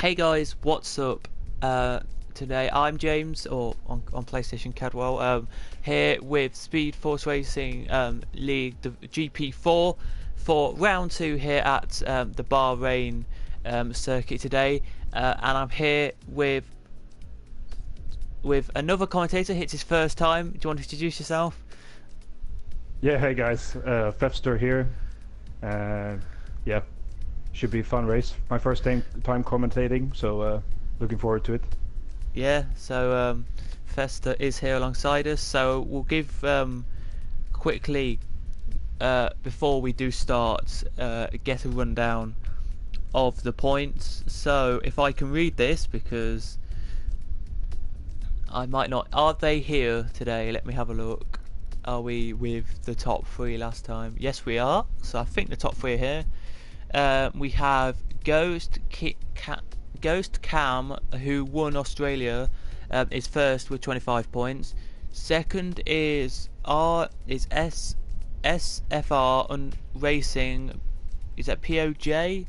Hey guys, what's up? Today I'm James, or on PlayStation Cadwell, here with Speed Force Racing League, the GP4, for round 2 here at the Bahrain circuit today, and I'm here with another commentator. It's his first time. Do you want to introduce yourself? Yeah, hey guys, Fefster here. Yeah, should be a fun race. My first time commentating, so looking forward to it. Yeah, so Festa is here alongside us, so we'll give quickly before we do start get a rundown of the points. So if I can read this, because I might not. Are they here today? Let me have a look. Are we with the top 3 last time? Yes, we are. So I think the top 3 are here. We have Ghost Cam, who won Australia, is first with 25 points. Second is SFR on Racing. Is that POJ?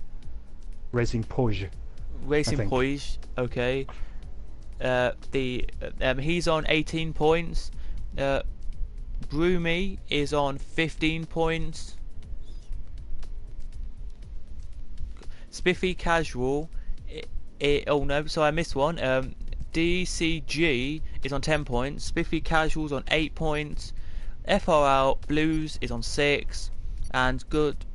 Racing Poj. Racing Poj. Okay. He's on 18 points. Broomy is on 15 points. Spiffy Casual. Oh no, so I missed one. DCG is on 10 points. Spiffy Casual's on 8 points. FRL Blues is on 6, and Good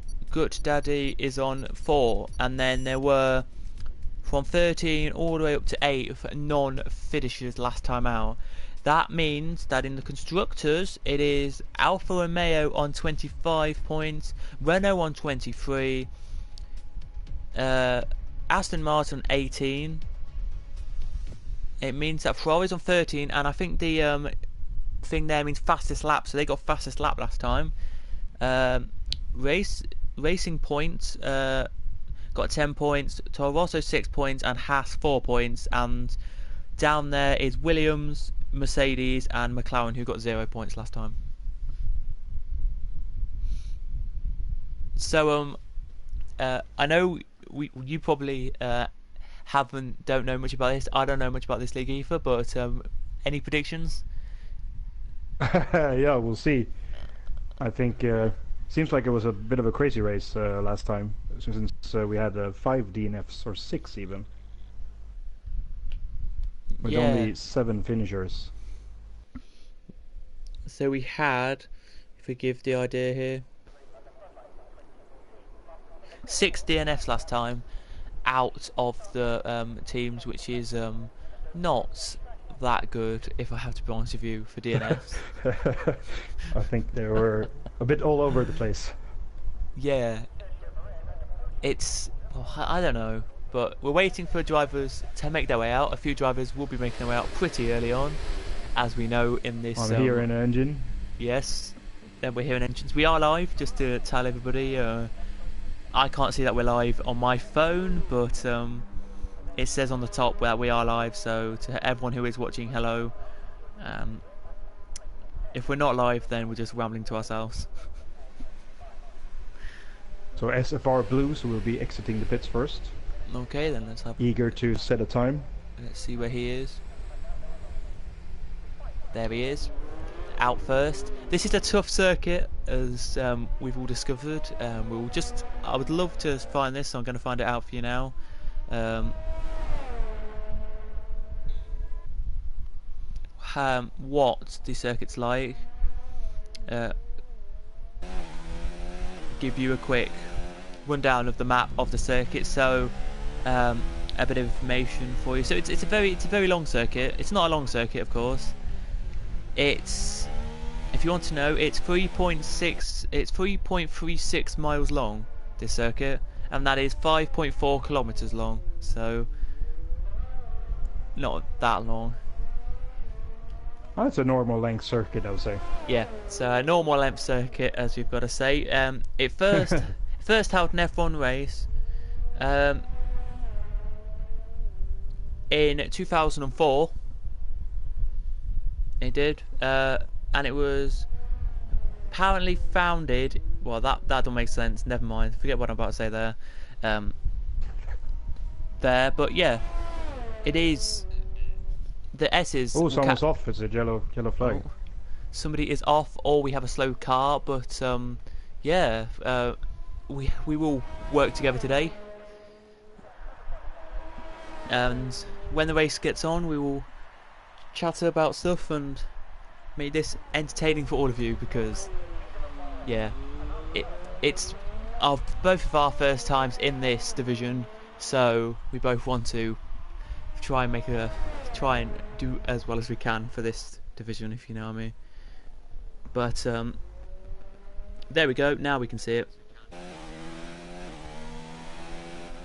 Daddy is on 4. And then there were from 13 all the way up to 8 non-finishers last time out. That means that in the constructors it is Alfa Romeo on 25 points, Renault on 23, Aston Martin 18. It means that Ferrari's on 13, and I think the thing there means fastest lap, so they got fastest lap last time. Racing Point got 10 points, Toro Rosso 6 points, and Haas 4 points, and down there is Williams, Mercedes, and McLaren, who got 0 points last time. So I know you probably don't know much about this. I don't know much about this league either, but any predictions? Yeah, we'll see. I think seems like it was a bit of a crazy race last time, since we had 5 DNFs, or 6 even, with only 7 finishers. So we had, if we give the idea here, 6 DNFs last time out of the teams, which is not that good, if I have to be honest with you, for DNFs. I think they were a bit all over the place. Yeah, it's I don't know, but we're waiting for drivers to make their way out. A few drivers will be making their way out pretty early on, as we know in this. I'm here in an engine. Yes, then we're here in engines. We are live, just to tell everybody. I can't see that we're live on my phone, but it says on the top that we are live, so to everyone who is watching, hello. If we're not live, then we're just rambling to ourselves. So SFR Blues will be exiting the pits first. Okay, then let's have... Eager to set a time. Let's see where he is. There he is. Out first. This is a tough circuit, as we've all discovered. I would love to find this, so I'm going to find it out for you now. What the circuit's like. Give you a quick rundown of the map of the circuit. So a bit of information for you. So it's a very long circuit. It's not a long circuit, of course. It's, if you want to know, it's 3.36 miles long, this circuit, and that is 5.4 kilometers long. So not that long. Oh, it's a normal length circuit, I would say. Yeah, so a normal length circuit, as we've got to say. It first held an F1 race in 2004. It did, and it was apparently founded. Well, that don't make sense. Never mind. Forget what I'm about to say there. there. But yeah, it is the S's. Oh, someone's off. It's a yellow flag. Oh, somebody is off, or we have a slow car. But yeah, we will work together today, and when the race gets on, we will chatter about stuff and make this entertaining for all of you, because yeah, it's both of our first times in this division, so we both want to try and do as well as we can for this division, if you know what I mean. But there we go, now we can see it.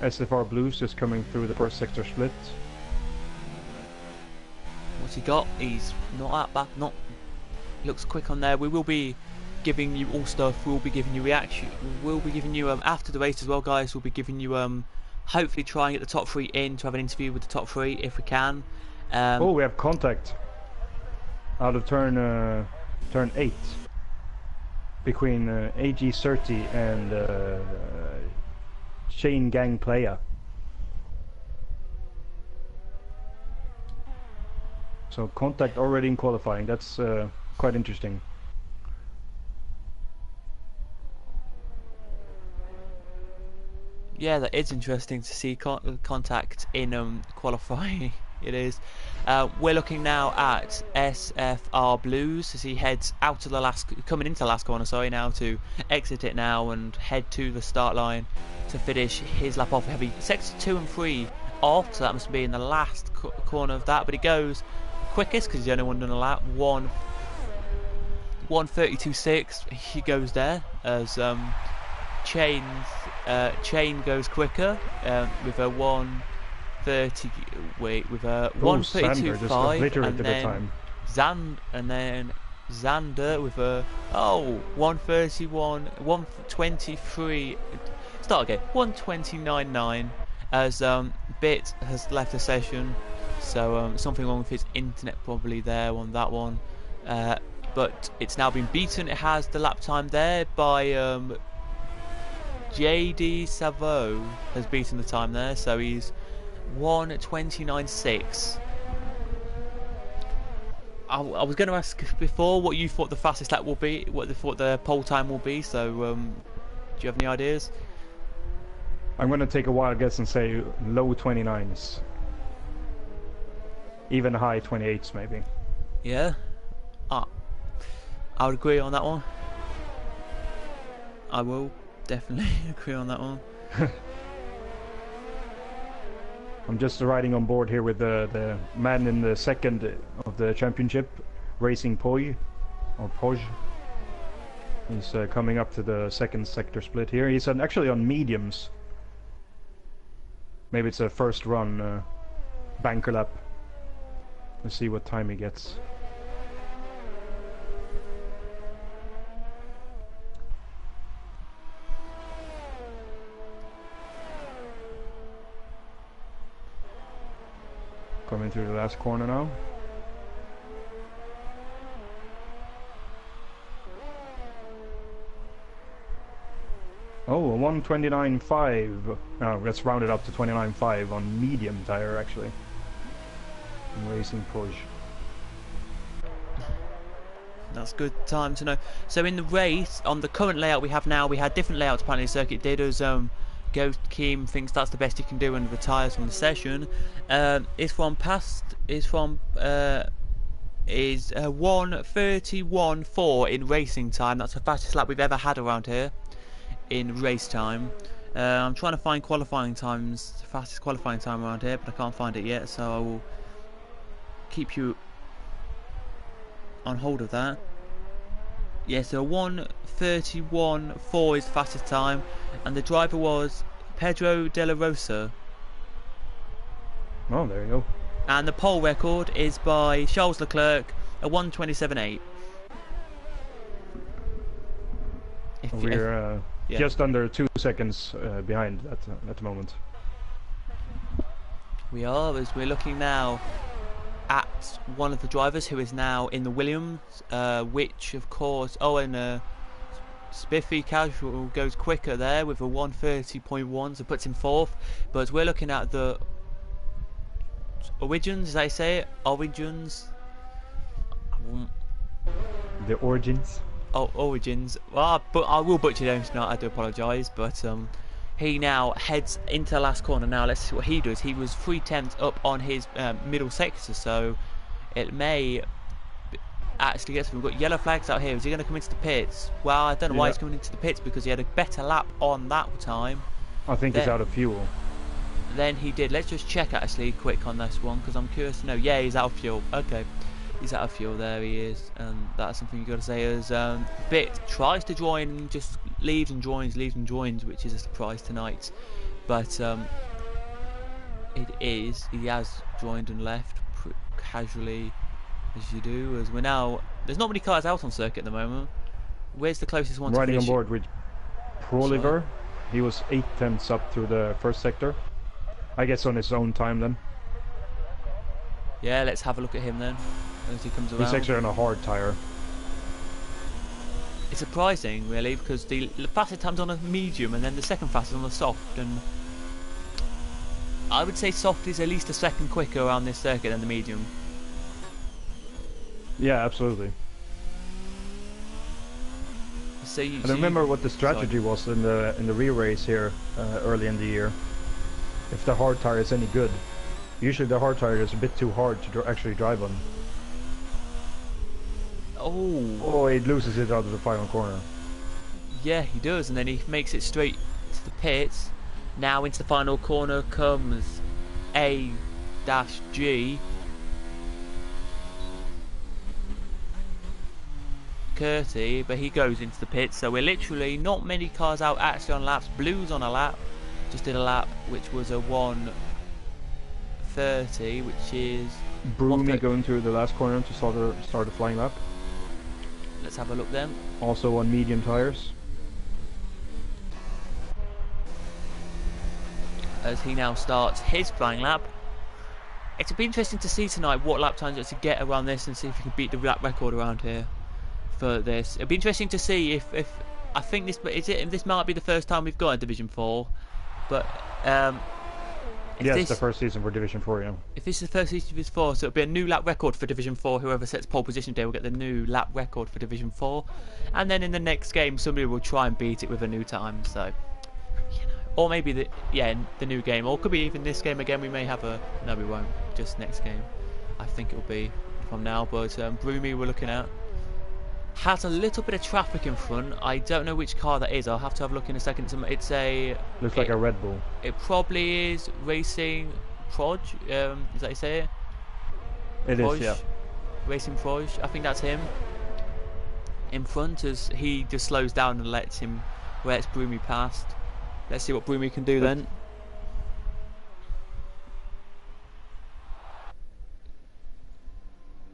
SFR Blues just coming through the first sector split. What's he got? He's not that bad. Not looks quick on there. We will be giving you all stuff. We'll be giving you reaction. We'll be giving you after the race as well, guys. We'll be giving you hopefully try and get the top 3 in to have an interview with the top 3 if we can. Oh, we have contact out of turn 8 between AG30 and Chain Gang Playa. So contact already in qualifying. That's quite interesting. Yeah, that is interesting to see contact in qualifying. It is. We're looking now at SFR Blues as he heads out of the coming into the last corner. Sorry, now to exit it now and head to the start line to finish his lap off. Heavy sector 2 and 3 off, so that must be in the last corner of that. But he goes quickest because he's the only one done a lap. 1:32.6. He goes there as Chain goes quicker with a 1:30. Wait, with a 1:32.5, and then Xander with a 1:31, 1:23. Start again. 1:29.9 as Bit has left the session. So something wrong with his internet probably there on that one, but it's now been beaten. It has the lap time there by JD Savo has beaten the time there, so he's 1:29.6. I was going to ask before what you thought the fastest lap will be, what you thought the pole time will be, so do you have any ideas? I'm going to take a wild guess and say low 29s. Even high 28s maybe. Yeah, I would agree on that one. I will definitely agree on that one. I'm just riding on board here with the man in the second of the championship, Racing Poi, or Poj. He's coming up to the second sector split here. He's actually on mediums. Maybe it's a first run banker lap. Let's see what time he gets. Coming through the last corner now. Oh, 1:29.5. Let's round it up to 29.5 on medium tire actually. Racing push. That's good time to know. So in the race, on the current layout we have now, we had different layouts apparently. The circuit did as Ghost Keem thinks that's the best you can do under the tyres from the session. Is 1:31.4 in racing time. That's the fastest lap we've ever had around here in race time. I'm trying to find qualifying times, the fastest qualifying time around here, but I can't find it yet, so I will keep you on hold of that. Yeah, so 1:31.4 is the fastest time, and the driver was Pedro de la Rosa. Oh, there you go. And the pole record is by Charles Leclerc, a 1:27.8. We're just under 2 seconds behind at the moment. We are, as we're looking now at one of the drivers who is now in the Williams, which of course, Spiffy Casual goes quicker there with a 1:30.1, so puts him fourth. But we're looking at the Origins, as I say it, Origins. The Origins. Oh, Origins. Well, but I will butcher them tonight. I do apologise, but he now heads into the last corner. Now let's see what he does. He was 3/10 up on his middle sector, so it may actually get some. We've got yellow flags out here. Is he going to come into the pits? Well, I don't know why he's coming into the pits, because he had a better lap on that time. I think he's out of fuel. Then he did. Let's just check actually quick on this one, because I'm curious to know. Yeah, he's out of fuel. Okay, he's out of fuel. There he is, and that's something you got to say. As Bit tries to join and just leaves and joins, which is a surprise tonight. But he has joined and left casually, as you do. As we're now, there's not many cars out on circuit at the moment. Where's the closest one? Riding to on board with Proliver. He was 8/10 up through the first sector. I guess on his own time then. Yeah, let's have a look at him then as he comes around. He's actually on a hard tyre. It's surprising, really, because the fastest time's on a medium and then the second fastest on a soft, and I would say soft is at least a second quicker around this circuit than the medium. Yeah, absolutely. So you, and remember what the strategy was in the rear race here early in the year. If the hard tyre is any good, usually the hard tyre is a bit too hard to actually drive on. Oh, he loses it out of the final corner. Yeah, he does, and then he makes it straight to the pits. Now into the final corner comes A-G. Curti, but he goes into the pits, so we're literally not many cars out actually on laps. Blue's on a lap, just did a lap which was a 1:30, which is Broomy going through the last corner to start the flying lap. Let's have a look then. Also on medium tires. As he now starts his flying lap. It'll be interesting to see tonight what lap times to get around this and see if he can beat the lap record around here for this. It'll be interesting to see if I think this might be the first time we've got a Division 4, but yes, it's the first season for Division 4, yeah. If this is the first season for Division 4, so it'll be a new lap record for Division 4. Whoever sets pole position today will get the new lap record for Division 4. And then in the next game, somebody will try and beat it with a new time. So, you know, or maybe the new game, or it could be even this game again. We may have a no, we won't. Just next game, I think it'll be from now. But Broomy, we're looking at, has a little bit of traffic in front. I don't know which car that is. I'll have to have a look in a second. It's a... Looks like a Red Bull. It probably is Racing Proj. Is that how you say it? It Proj? is, yeah. Racing Proj. I think that's him. In front, as he just slows down and lets Broomy past. Let's see what Broomy can do then.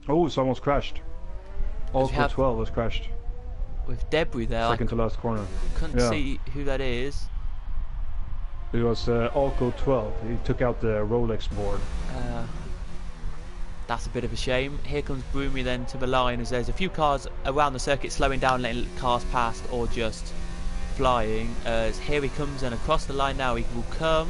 Oh, it's almost crashed. Also 12 was crashed. With debris there. Second to last corner. Couldn't see who that is. It was Alco 12. He took out the Rolex board. That's a bit of a shame. Here comes Broomy then to the line, as there's a few cars around the circuit slowing down, letting cars past, or just flying. As here he comes, and across the line now he will come,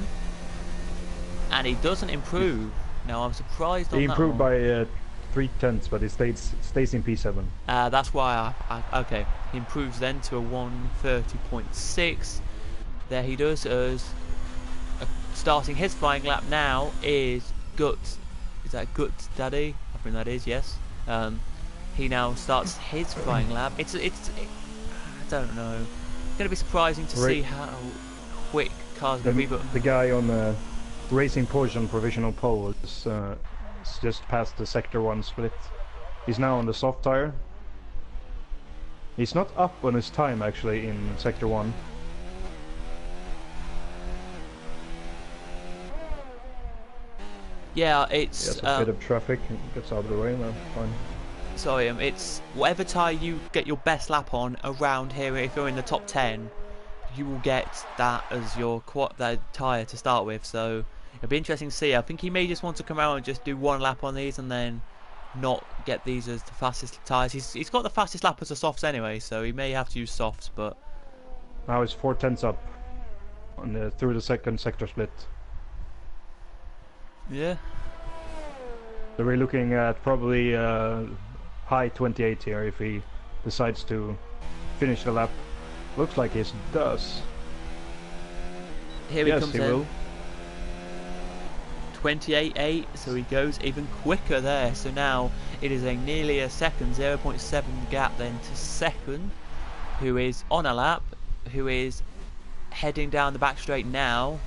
and he doesn't improve. Now I'm surprised on that. He improved by 3/10, but it stays in P7. That's why okay. He improves then to a 1:30.6. There he does. As starting his flying lap now is Gut. Is that Gut Daddy? I think that is, yes. He now starts his flying lap. It's I don't know. It's going to be surprising to see how quick cars will be. But the guy on Racing Porsche on provisional pole is just past the sector 1 split. He's now on the soft tire. He's not up on his time actually in sector 1. Yeah, it's a bit of traffic. Gets out of the way now. Fine. Sorry, it's whatever tyre you get your best lap on around here. If you're in the top 10, you will get that as your tyre to start with. So it'll be interesting to see. I think he may just want to come out and just do one lap on these and then not get these as the fastest tyres. He's got the fastest lap as the softs anyway, so he may have to use softs, but Now he's 4 tenths up on through the second sector split. yeah. So we're looking at probably high 28 here if he decides to finish the lap. Looks like he does. Here he Yes, comes he in. will. 28.8, so he goes even quicker there. So now it is a nearly a second, 0.7 gap then to second, who is on a lap, who is heading down the back straight now,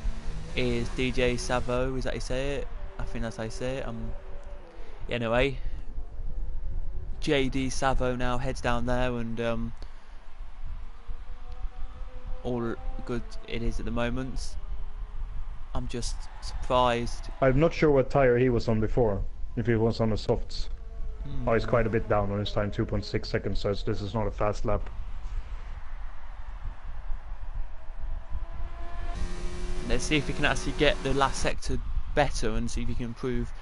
is DJ Savo. Is that how you say it? I think that's how you say it. Anyway, JD Savo now heads down there, and all good it is at the moment. I'm just surprised. I'm not sure what tire he was on before. If he was on the softs. Oh, he's quite a bit down on his time, 2.6 seconds, so this is not a fast lap. Let's see if we can actually get the last sector better and see if we can improve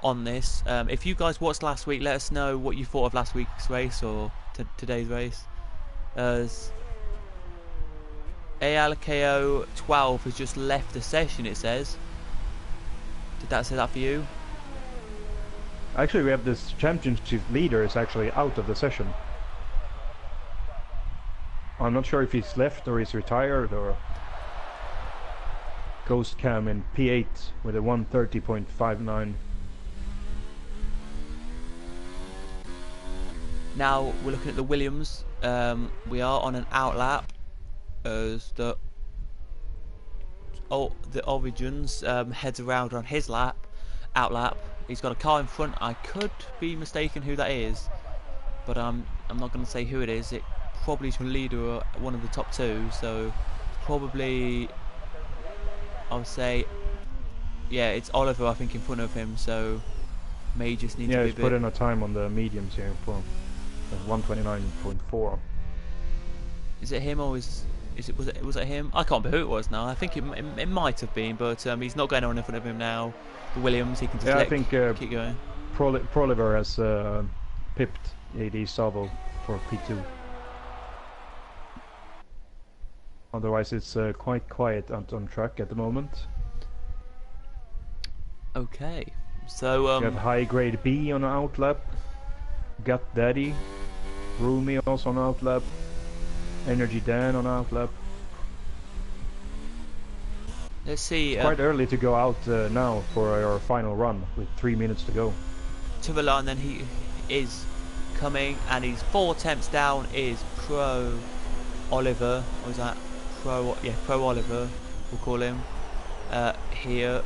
on this. If you guys watched last week, let us know what you thought of last week's race or today's race. As ALKO 12 has just left the session, it says. Did that say that for you? Actually, we have this championship leader is actually out of the session. I'm not sure if he's left or he's retired or... Ghost Cam in P8 with a 130.59. Now we're looking at the Williams. We are on an outlap as the Origins heads around on his outlap. He's got a car in front. I could be mistaken who that is, but I'm not going to say who it is. It probably is a leader or one of the top two, so probably I would say, yeah, it's Oliver I think in front of him, so may just need to be he's put in a time on the mediums here for 129.4. Is it him or was it him? I can't remember who it was now. I think it might have been, but he's not going on in front of him now. The Williams, he can just I think keep going. Proliver has pipped AD Savo for P2. Otherwise, it's quite quiet on track at the moment. Okay, so we have High Grade B on an outlap. Got Daddy, Roomy also on outlap. Energy Dan on outlap. Let's see. It's quite early to go out now for our final run with 3 minutes to go. To the line, then he is coming, and he's 4 attempts down. Is Pro Oliver? Or is that Pro? Yeah, Pro Oliver. We'll call him here.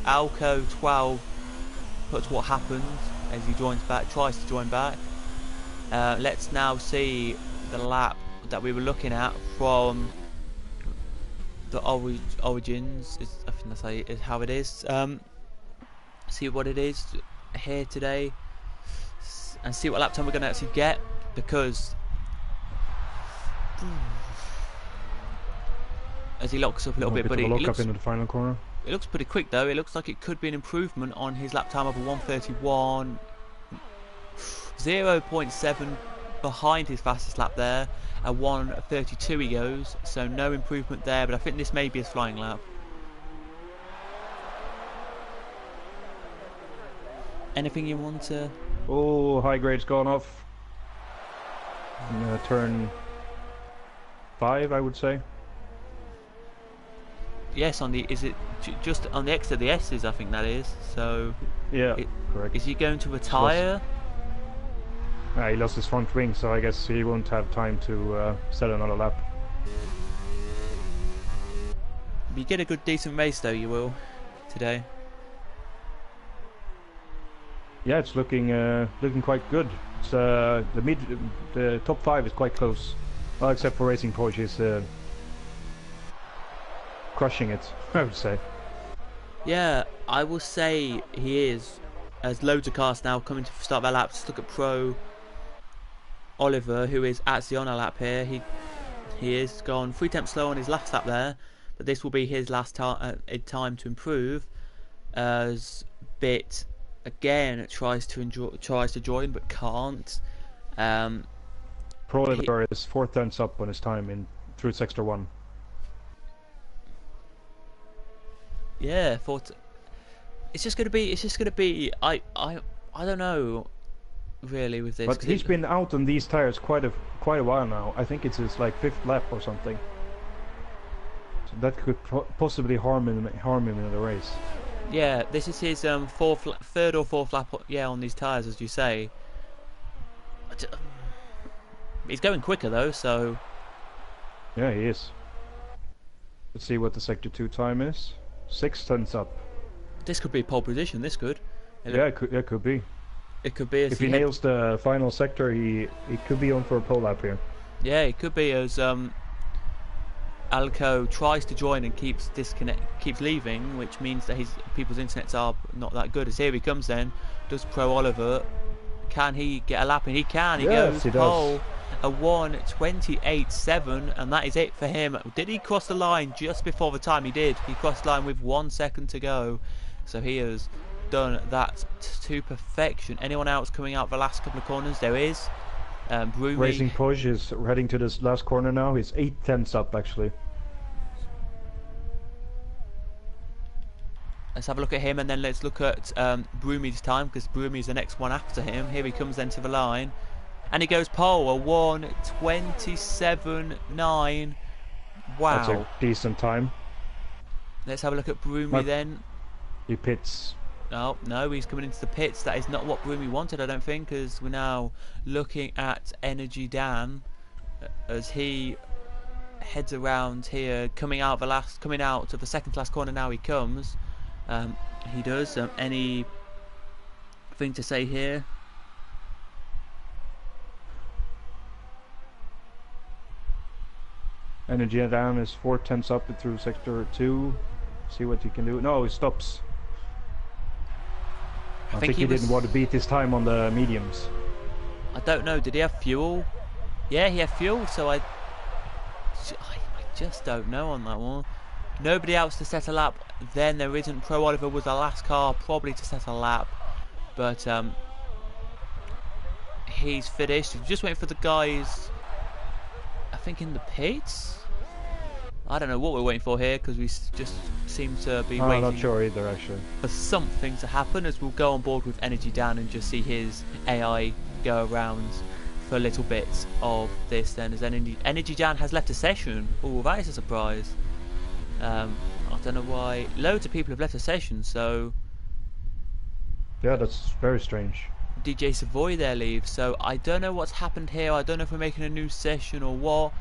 Alco 12 puts what happens as he joins back, tries to join back. Let's now see the lap that we were looking at from the Origins. I think that's how it is. See what it is here today, and see what lap time we're going to actually get, because as he locks up a little bit, but it looks up into the final corner. It looks pretty quick though. It looks like it could be an improvement on his lap time of a 1:31. 0.7 behind his fastest lap there. At 1:32 he goes, so no improvement there, but I think this may be his flying lap. Anything you want to... Oh, High Grade's gone off. Turn 5, I would say. Yes, on the... Is it just on the exit of the S's, I think that is. So... Yeah, correct. Is he going to retire? He lost his front wing, so I guess he won't have time to set another lap. If you get a good decent race though, you will today. Yeah, it's looking quite good. It's the top 5 is quite close. Well, except for Racing Porsche is crushing it, I would say. Yeah, I will say he is. As loads of cars now coming to start their laps. Just look at Pro Oliver, who is actually on a lap here. He is gone 3 tenths slow on his last lap there, but this will be his last time to improve. as Bit again tries to join but can't. Pro He, Oliver is 4 tenths up on his time in through sector 1. yeah, thought it's just gonna be. It's just gonna be. I don't know really with this. But he's been out on these tires quite a while now. I think it's his like 5th lap or something. So that could possibly harm him in the race. Yeah, this is his 3rd or 4th lap. Yeah, on these tires, as you say. He's going quicker though, so Yeah, he is. Let's see what the sector 2 time is. 6 tenths up. this could be pole position. This could. Yeah, it could be. It could be as If he nails the final sector, he could be on for a pole lap here. Yeah, it could be as Alco tries to join and keeps leaving, which means that people's internets are not that good. As here he comes then, does Pro Oliver. Can he get a lap in? He can. Yes, he does. Pole. A 1:28.7, and that is it for him. Did he cross the line just before the time? He did. He crossed the line with 1 second to go. So he has done that to perfection. Anyone else coming out the last couple of corners? There is. Brumi. Racing Push is heading to this last corner now. He's 8 tenths up actually. Let's have a look at him, and then let's look at Brumi's time, because Brumi's the next one after him. Here he comes then to the line. And he goes pole, a 1:27.9. Wow. That's a decent time. Let's have a look at Brumi then. He pits. Oh, no, he's coming into the pits. That is not what Brumi wanted, I don't think, because we're now looking at Energy Dan as he heads around here, coming out of the second to last corner. Now he comes. He does. Any thing to say here? Energy down is 4 tenths up through sector 2. See what he can do. No, he stops. I think he didn't want to beat his time on the mediums. I don't know. Did he have fuel? Yeah, he had fuel. So I just don't know on that one. Nobody else to set a lap. Then there isn't. Pro Oliver was the last car probably to set a lap, but he's finished. Just waiting for the guys. I think in the pits. I don't know what we're waiting for here, because we just seem to be waiting. I'm not sure either, actually. For something to happen, as we'll go on board with Energy Dan and just see his AI go around for little bits of this. Then, as Energy Dan has left a session. Oh, that is a surprise. I don't know why. Loads of people have left a session, so yeah, that's very strange. DJ Savoy there leaves, so I don't know what's happened here. I don't know if we're making a new session or what.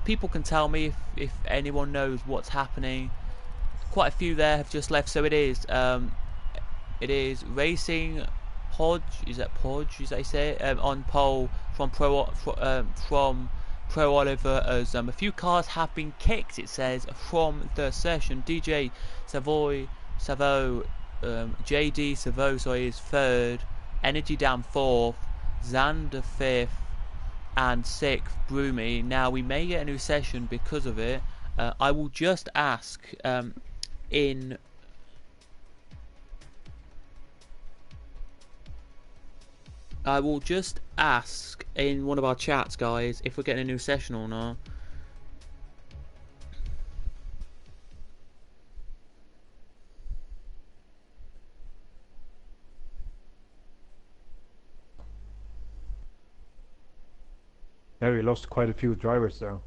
People can tell me if anyone knows what's happening. Quite a few there have just left, so it is Racing Podge. Is that Podge? Is that you say it? On pole from Pro Oliver, as a few cars have been kicked, it says, from the session. DJ Savo, JD Savo, sorry, is 3rd. Energy Dan 4th, Xander 5th, and 6th Brumi. Now we may get a new session because of it. I will just ask in one of our chats, guys, if we're getting a new session or not. Yeah, we lost quite a few drivers there.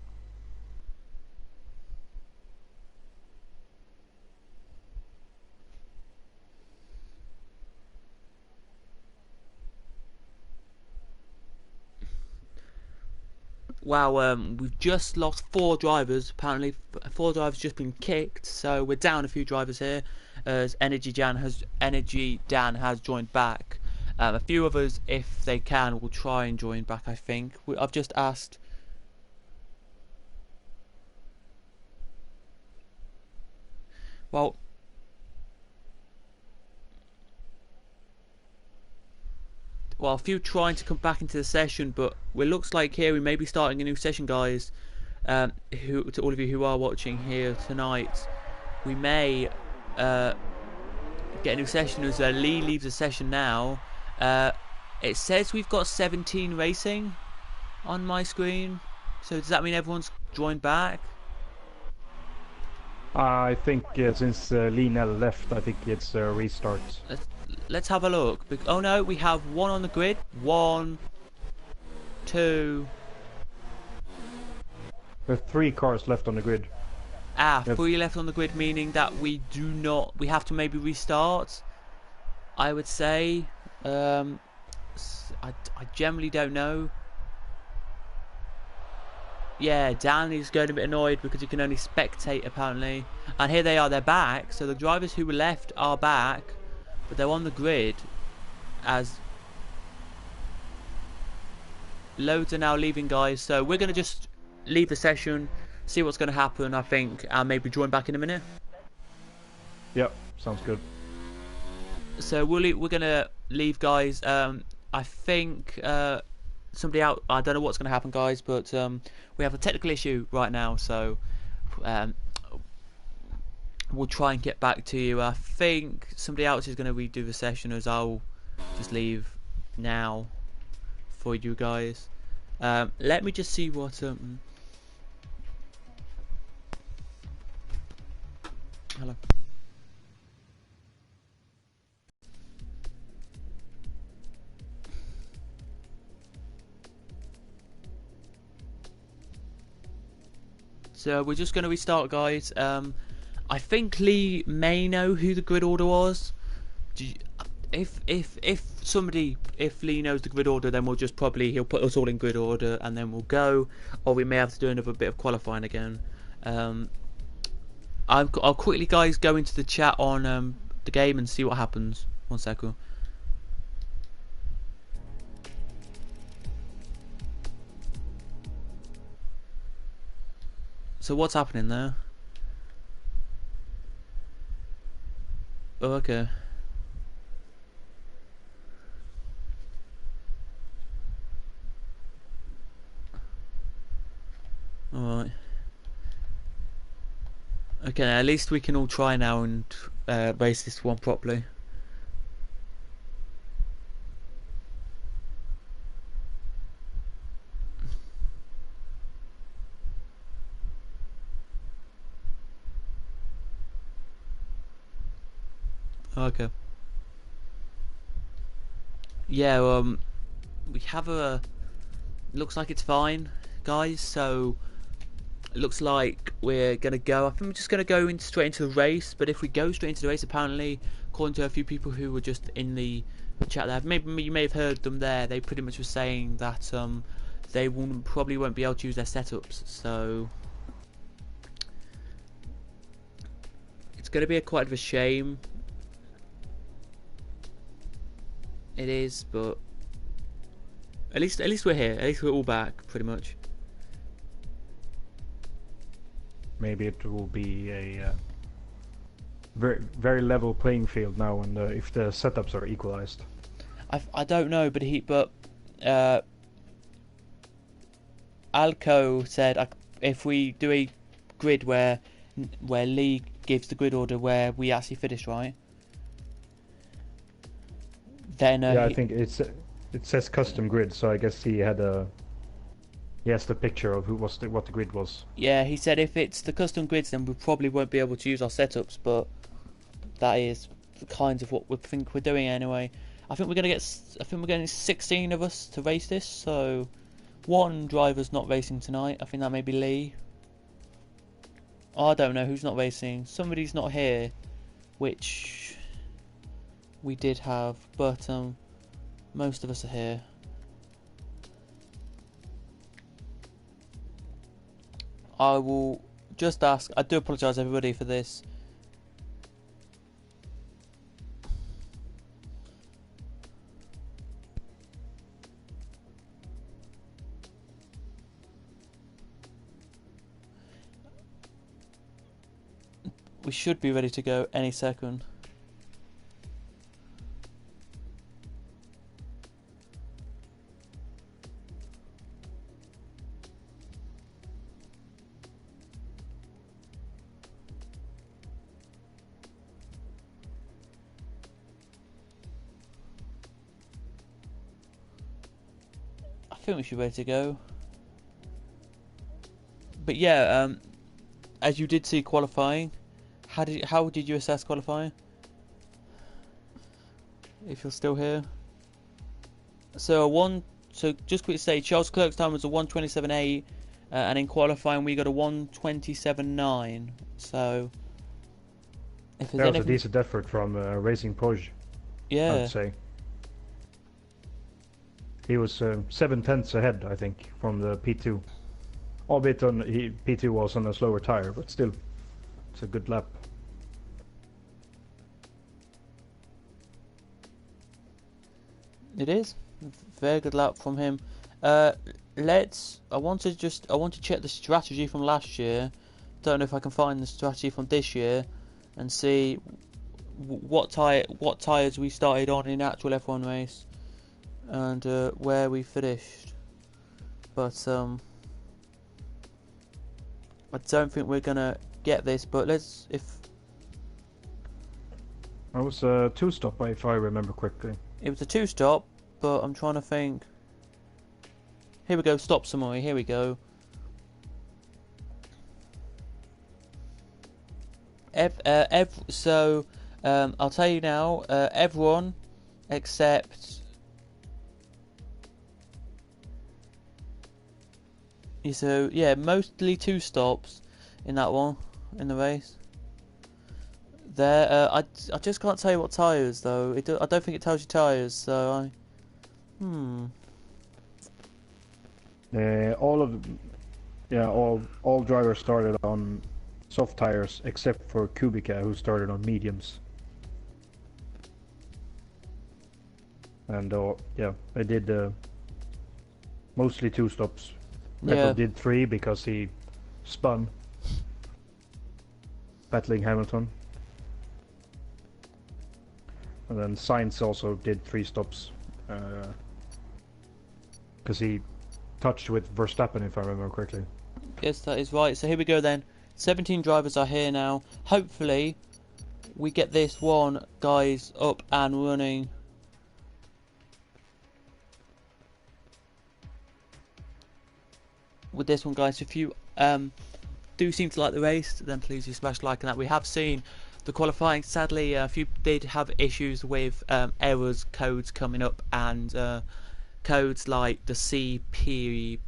Wow, we've just lost 4 drivers. Apparently 4 drivers just been kicked, so we're down a few drivers here as Energy Dan has joined back. A few of us, if they can, will try and join back, I think. I've just asked. Well, a few trying to come back into the session, but it looks like here we may be starting a new session, guys. To all of you who are watching here tonight, we may get a new session as Lee leaves the session now. It says we've got 17 racing on my screen. So does that mean everyone's joined back? I think since Lee Nell left, I think it's a restart. Let's have a look. Oh no, we have one on the grid. 1, 2. There are 3 cars left on the grid. Ah, Yep. 3 left on the grid, meaning that we have to maybe restart, I would say. I generally don't know. Yeah, Dan is going a bit annoyed because he can only spectate apparently. And here they are, they're back. So the drivers who were left are back, but they're on the grid as loads are now leaving, guys. So we're going to just leave the session, see what's going to happen, I think, and maybe join back in a minute. Yep, sounds good. So we're going to leave, guys. I think somebody out. I don't know what's going to happen, guys, but we have a technical issue right now, so we'll try and get back to you. I think somebody else is going to redo the session, as I'll just leave now for you guys. Let me just see what hello. So we're just going to restart, guys. I think Lee may know who the grid order was. If Lee knows the grid order, then he'll put us all in grid order and then we'll go, or we may have to do another bit of qualifying again. I'll quickly, guys, go into the chat on the game and see what happens. 1 second. So what's happening there? Oh, okay. Alright. Okay, at least we can all try now and race this one properly. Okay. Yeah, we have looks like it's fine, guys, so it looks like we're gonna go. I think we're just gonna go straight into the race, but if we go straight into the race, apparently, according to a few people who were just in the chat there, maybe you may have heard them there, they pretty much were saying that they probably won't be able to use their setups, so it's gonna be quite of a shame. It is, but at least we're here. At least we're all back, pretty much. Maybe it will be a very level playing field now, and if the setups are equalized. I don't know, but Alco said if we do a grid where Lee gives the grid order where we actually finish, right? Then yeah, I think it says custom grid, so I guess he has the picture of what the grid was. Yeah, he said if it's the custom grids, then we probably won't be able to use our setups, but that is the kinds of what we think we're doing anyway. I think we're getting 16 of us to race this, so one driver's not racing tonight. I think that may be Lee. I don't know who's not racing. Somebody's not here, which we did have, but most of us are here. I will just ask. I do apologise, everybody, for this. We should be ready to go any second. think we should be ready to go. But yeah, as you did see qualifying, how did you assess qualifying? If you're still here. So just quick to say, Charles Clerk's time was a 1:27.8, and in qualifying we got a 1:27.9. So if there's that was anything, a decent effort from Racing Porsche, yeah, I'd say. He was 7/10 ahead, I think, from the P2. Albeit P2 was on a slower tire, but still, it's a good lap. it is very good lap from him. I want to check the strategy from last year. Don't know if I can find the strategy from this year and see what tires we started on in actual F1 race and where we finished. But I don't think we're gonna get this. But I was a 2-stop, if I remember correctly. It was a 2-stop, but I'm trying to think. Here we go, stop summary, here we go. I'll tell you now, everyone except... So, yeah, mostly 2 stops in that one, in the race. There, I just can't tell you what tyres though. I don't think it tells you tyres, so all drivers started on soft tires except for Kubica, who started on mediums. And they did mostly 2 stops. Vettel did 3 because he spun, battling Hamilton. And then Sainz also did 3 stops because he touched with Verstappen, if I remember correctly. Yes, that is right. So here we go then. 17 drivers are here now. Hopefully we get this one, guys, up and running. With this one, guys, if you do seem to like the race, then please do smash like on that. We have seen the qualifying. Sadly, a few did have issues with errors, codes coming up, and codes like the CP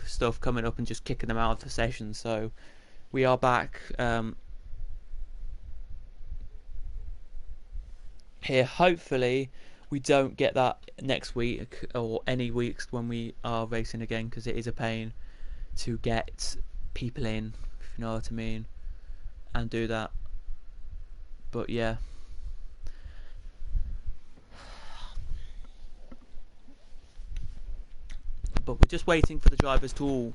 stuff coming up and just kicking them out of the session. So we are back here. Hopefully we don't get that next week or any weeks when we are racing again, because it is a pain to get people in, if you know what I mean, and do that. But yeah, but we're just waiting for the drivers to all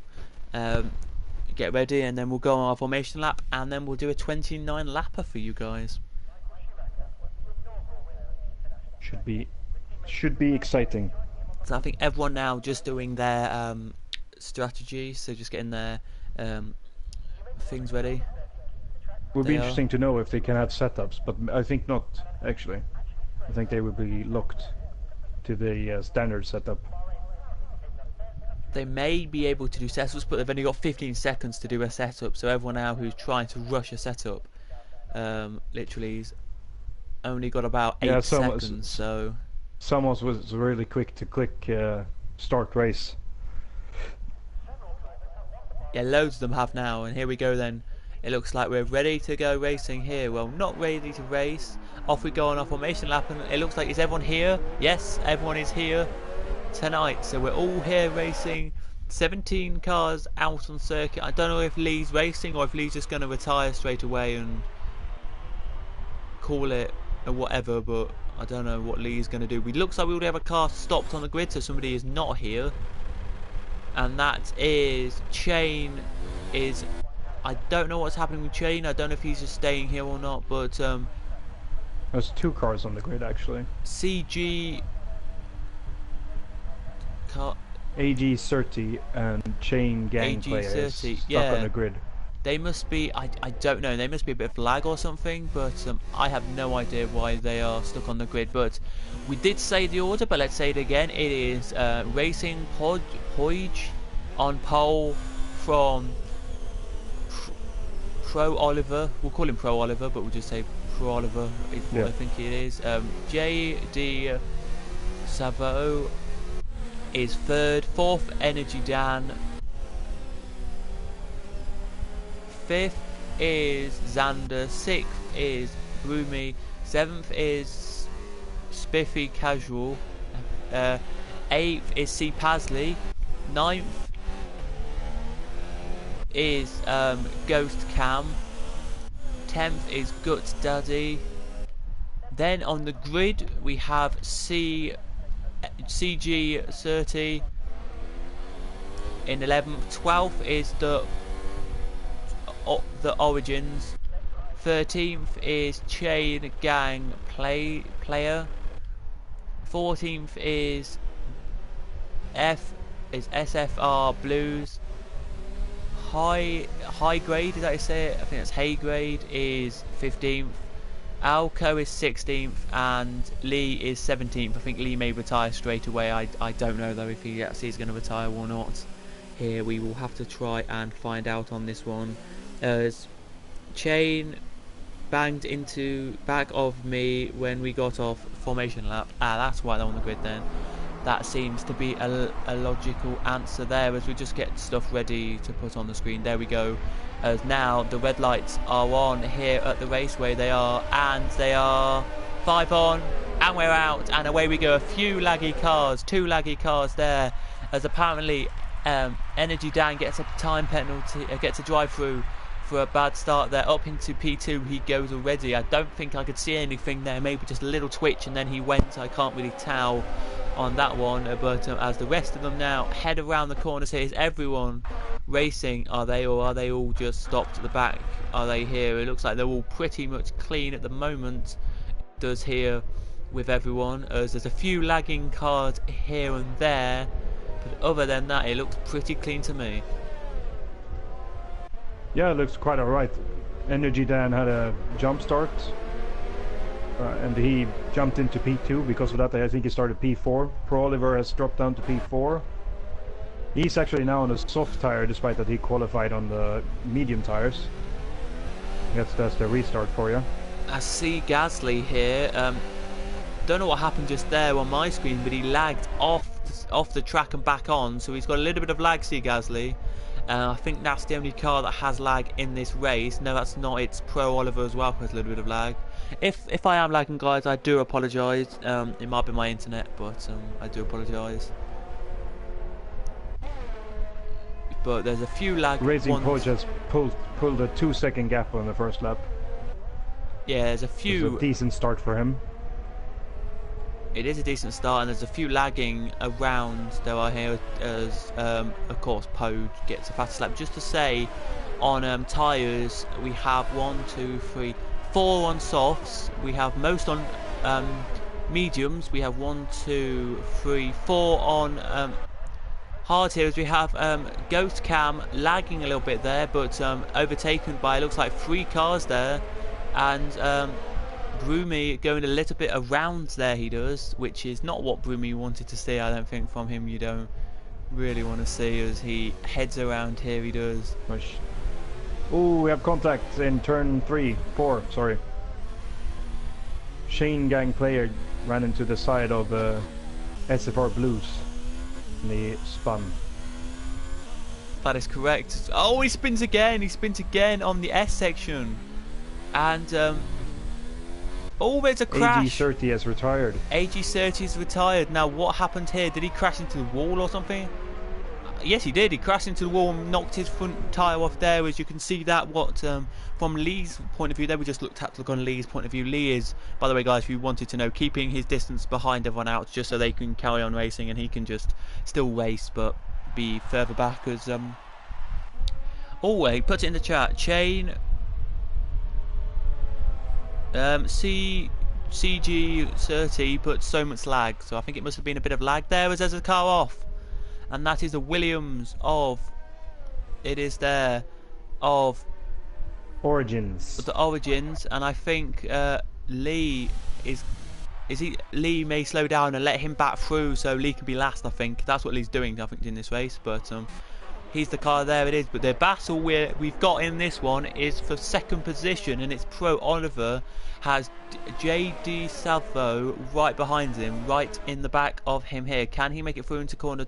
get ready, and then we'll go on our formation lap, and then we'll do a 29 lapper for you guys. Should be exciting. So I think everyone now just doing their strategy, so just getting their things ready. Would be interesting to know if they can add setups, but I think not, actually. I think they will be locked to the standard setup. They may be able to do setups, but they've only got 15 seconds to do a setup, so everyone now who's trying to rush a setup literally's only got about 8 seconds. So someone was really quick to click start race. Yeah, loads of them have now, and here we go then. It looks like we're ready to go racing here. Well, not ready to race. Off we go on our formation lap, and it looks like, is everyone here? Yes, everyone is here tonight. So we're all here racing. 17 cars out on circuit. I don't know if Lee's racing or if Lee's just going to retire straight away and call it or whatever, but I don't know what Lee's going to do. It looks like we already have a car stopped on the grid, so somebody is not here. And that is Chain. I don't know what's happening with Chain. I don't know if he's just staying here or not, but there's 2 cars on the grid actually. CG car, AG30 and Chain Gangplay is stuck on the grid. They must be, I don't know, they must be a bit of lag or something, but I have no idea why they are stuck on the grid. But we did say the order, but let's say it again. It is Racing Podge on pole from Pro Oliver. We'll call him Pro Oliver, but we'll just say Pro Oliver is what I think it is. JD Savo is third, fourth Energy Dan, fifth is Xander, sixth is Broomy, seventh is Spiffy Casual, eighth is C Pasley, ninth is Ghost Cam, 10th is Guts Daddy. Then on the grid we have CG30 in 11th, 12th is the Origins, 13th is Chain Gang Player, 14th is SFR Blues. High grade, is that how you say it? I think that's Hay grade is 15th. Alco is 16th and Lee is 17th. I think Lee may retire straight away. I don't know though if he actually is going to retire or not. Here we will have to try and find out on this one. As Chain banged into back of me when we got off formation lap. That's why they're on the grid then. That seems to be a logical answer there as we just get stuff ready to put on the screen. There we go. As now the red lights are on here at the raceway. They are 5 on, and we're out, and away we go. A few laggy cars, 2 laggy cars there, as apparently Energy Dan gets a time penalty, gets a drive through for a bad start there. Up into P2 he goes already. I don't think I could see anything there, maybe just a little twitch and then he went. I can't really tell on that one, but as the rest of them now head around the corners here, is everyone racing? Are they, or are they all just stopped at the back? Are they here? It looks like they're all pretty much clean at the moment. It does here with everyone, as there's a few lagging cars here and there, but other than that it looks pretty clean to me. Yeah, it looks quite alright. Energy Dan had a jump start, and he jumped into P2. Because of that, I think he started P4. Pro Oliver has dropped down to P4. He's actually now on a soft tire, despite that he qualified on the medium tires. I guess that's the restart for you. I see Gasly here. Don't know what happened just there on my screen, but he lagged off the track and back on, so he's got a little bit of lag. See Gasly. I think that's the only car that has lag in this race. No, that's not. It's Pro Oliver as well who has a little bit of lag. If I am lagging, guys, I do apologise. It might be my internet, but I do apologise. But there's a few lag. Racing Podge has pulled a 2-second gap on the first lap. Yeah, there's a few. It's a decent start for him. It is a decent start, and there's a few lagging around there are here, as of course Podge gets a faster lap. Just to say, on tyres we have 1, 2, 3, 4 on softs. We have most on mediums. We have 1, 2, 3, 4 on hard here, as we have Ghost Cam lagging a little bit there, but overtaken by, it looks like 3 cars there, and Broomy going a little bit around there, he does, which is not what Broomy wanted to see. I don't think from him you don't really want to see, as he heads around here, he does. Oh, we have contact in turn 4, sorry. Chain Gang Player ran into the side of SFR Blues and he spun. That is correct. Oh, he spins again on the S section, and oh, there's a crash. AG30 has retired. AG30 is retired. Now, what happened here? Did he crash into the wall or something? Yes, he did. He crashed into the wall and knocked his front tyre off there. As you can see that, from Lee's point of view, there we just looked on Lee's point of view. Lee is, by the way, guys, if you wanted to know, keeping his distance behind everyone else, just so they can carry on racing and he can just still race, but be further back. As oh, he put it in the chat. Chain. CG30 put so much lag, so I think it must have been a bit of lag there, as there's a car off, and that is the Williams of, it is there, of Origins. the Origins, and I think Lee Lee may slow down and let him back through so Lee can be last. I think that's what Lee's doing. I think in this race, but he's the car. There it is. But the battle we've got in this one is for second position, and it's Pro Oliver has JD Salvo right behind him, right in the back of him here. Can he make it through into corner?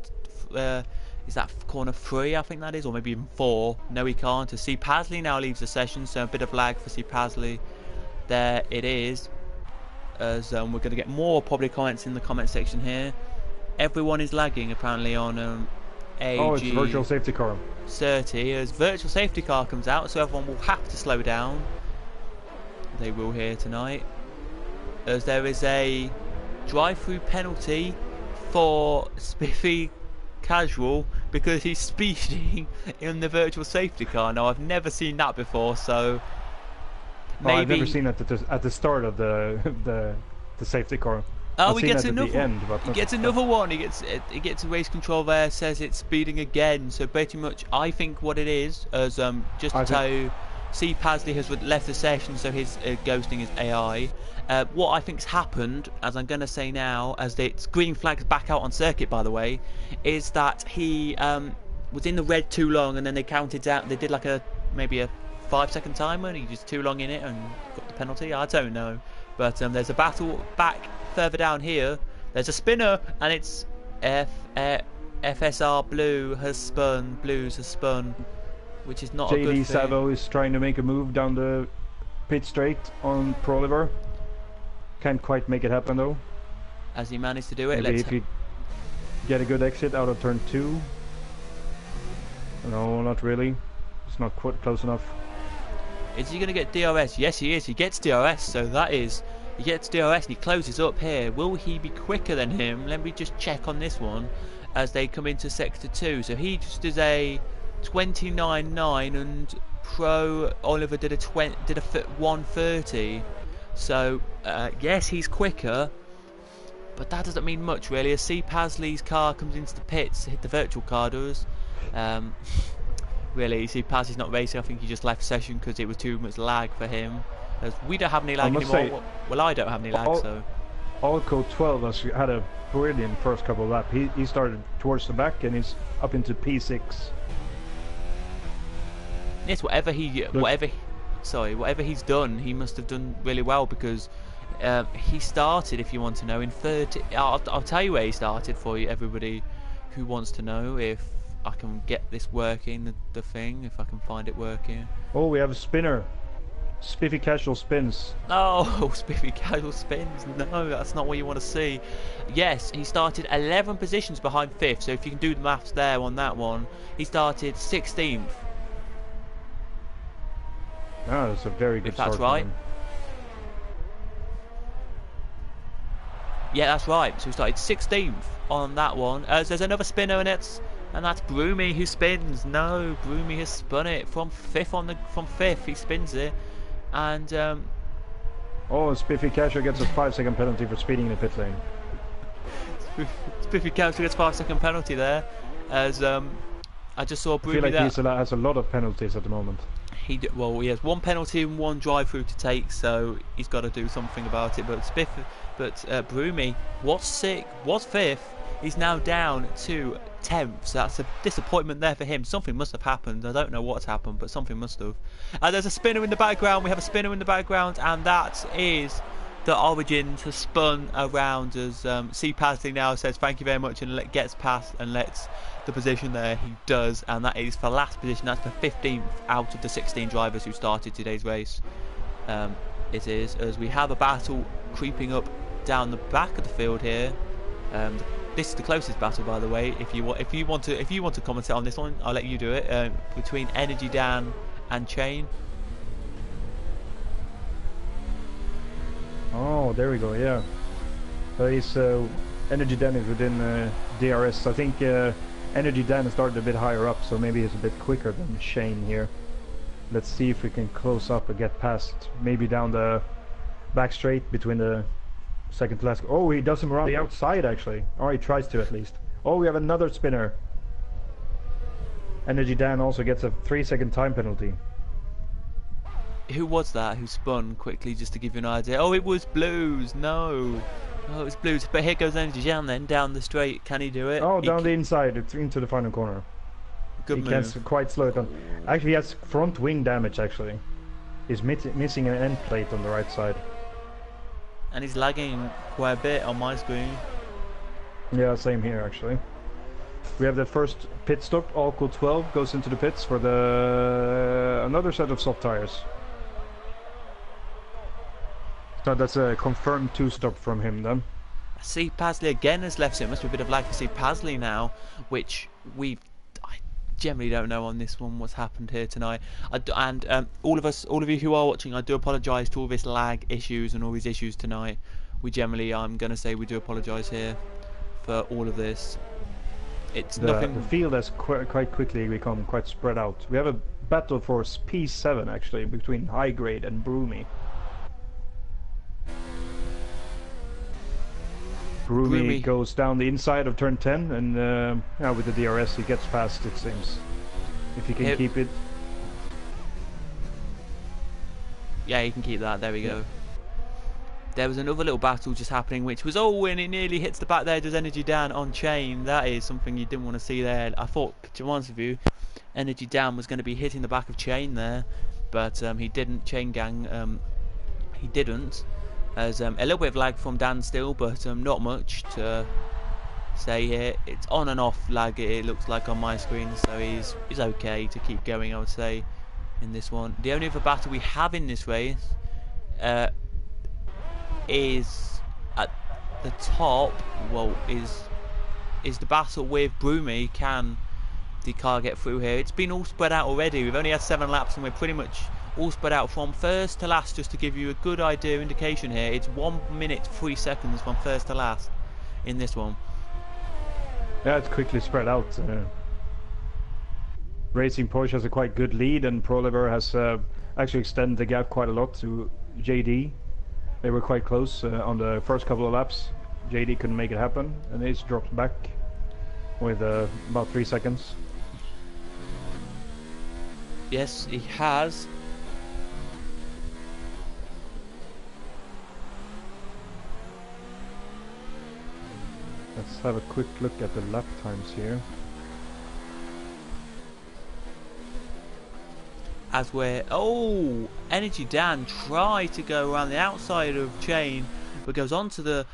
Is that corner 3? I think that is, or maybe even 4. No, he can't. As C Pasley now leaves the session, so a bit of lag for C Pasley. There it is. As we're going to get more probably comments in the comment section here. Everyone is lagging apparently on AG. Oh, it's virtual safety car. 30 as virtual safety car comes out, so everyone will have to slow down. They will here tonight, as there is a drive-through penalty for Spiffy Casual because he's speeding in the virtual safety car. Now I've never seen that before, so maybe I've never seen it at the start of the safety car. Oh, he gets another. He gets another one. He gets a race control there. Says it's speeding again. So pretty much, I think what it is, as just to tell you, C Pasley has left the session, so his ghosting is AI. What I think's happened, as I'm going to say now, as it's green flags back out on circuit, by the way, is that he was in the red too long, and then they counted down. They did like maybe a 5-second timer, and he was too long in it and got the penalty. I don't know, but there's a battle back further down here. There's a spinner, and it's FSR Blues has spun, which is not a good thing. JD Savo is trying to make a move down the pit straight on Pro Oliver. Can't quite make it happen though. As he managed to do it. Maybe if you get a good exit out of turn 2. No, not really. It's not quite close enough. Is he going to get DRS? Yes, he is. He gets DRS, so that is... He gets DRS and he closes up here. Will he be quicker than him? Let me just check on this one as they come into Sector 2. So he just does a 29.9 and Pro Oliver did a 130. So yes, he's quicker, but that doesn't mean much really. As C Pasley's car comes into the pits, hit the virtual car does. Really, C Pasley's not racing. I think he just left session because it was too much lag for him. As we don't have any lag anymore. Well, I don't have any lag, so. Allco 12 has had a brilliant first couple of laps. He started towards the back and he's up into P6. Yes, whatever he's done, he must have done really well because he started, if you want to know, in 30. I'll tell you where he started for you, everybody who wants to know, if I can get this working, the thing, if I can find it working. Oh, we have a spinner. Spiffy Casual spins. Oh, Spiffy Casual spins. No, that's not what you want to see. Yes, he started 11 positions behind 5th, so if you can do the maths there on that one, he started 16th. Ah, that's a very good start. If that's right. Yeah, that's right. So he started 16th on that one. There's another spinner in it, and that's Broomy who spins. No, Broomy has spun it from 5th. He spins it, and oh, Spiffy Casual gets a 5-second penalty for speeding in the pit lane. Spiffy Casual gets a 5-second penalty there, as I just saw Broomy. I feel like he has a lot of penalties at the moment. He has one penalty and one drive-through to take, so he's got to do something about it. But Broomy was 5th. He's now down to 10th, so that's a disappointment there for him. Something must have happened. I don't know what's happened, but something must have. There's a spinner in the background. We have a spinner in the background, and that is the Origins has spun around as C Pasley now says thank you very much and gets past and lets the position there. He does, and that is for last position. That's for 15th out of the 16 drivers who started today's race. It is, as we have a battle creeping up down the back of the field here. This is the closest battle, by the way. If you want to comment on this one, I'll let you do it. Between Energy Dan and Chain. Oh, there we go. Yeah. So he's Energy Dan is within DRS. I think Energy Dan started a bit higher up, so maybe he's a bit quicker than Shane here. Let's see if we can close up and get past, maybe down the back straight between the second to last. Oh, he does him around the outside actually. Or he tries to at least. Oh, we have another spinner. Energy Dan also gets a 3-second time penalty. Who was that who spun quickly just to give you an idea? Oh, it was Blues. No. Oh, it was Blues. But here goes Energy Jan then down the straight. Can he do it? Oh, down the inside. It's into the final corner. Good He move. can't quite slow it down. Actually, he has front wing damage, actually. He's missing an end plate on the right side. And he's lagging quite a bit on my screen. Yeah, same here, actually. We have the first pit stop. Alco 12 goes into the pits for another set of soft tires. So that's a confirmed 2-stop from him then. I see Pasley again has left, so it must be a bit of lag to see Pasley now, which I generally don't know on this one what's happened here tonight. All of you who are watching, I do apologise to all this lag issues and all these issues tonight. We generally, I'm going to say we do apologise here for all of this. It's nothing. The field has quite quickly become quite spread out. We have a battle for P7 actually between High Grade and Broomy. Broomy goes down the inside of turn 10 and with the DRS he gets past, it seems. If he can keep it. Yeah, he can keep that. There we go. There was another little battle just happening, which was, and it nearly hits the back there, does Energy Down on Chain. That is something you didn't want to see there. I thought, to be honest with you, Energy Down was going to be hitting the back of Chain there, but he didn't. Chain Gang, he didn't. There's a little bit of lag from Dan still, but not much to say here. It's on and off lag, it looks like on my screen, so he's okay to keep going, I would say, in this one. The only other battle we have in this race is at the top. Is the battle with Broomy. Can the car get through here? It's been all spread out already. We've only had 7 laps and we're pretty much all spread out from first to last. Just to give you a good indication here, it's 1 minute 3 seconds from first to last in this one. Yeah, it's quickly spread out. Racing Porsche has a quite good lead, and Proliver has actually extended the gap quite a lot to JD. They were quite close on the first couple of laps. JD couldn't make it happen, and he's dropped back with about 3 seconds. Yes, he has. Let's have a quick look at the lap times here. As we're Energy Dan tried to go around the outside of Chain, but goes onto the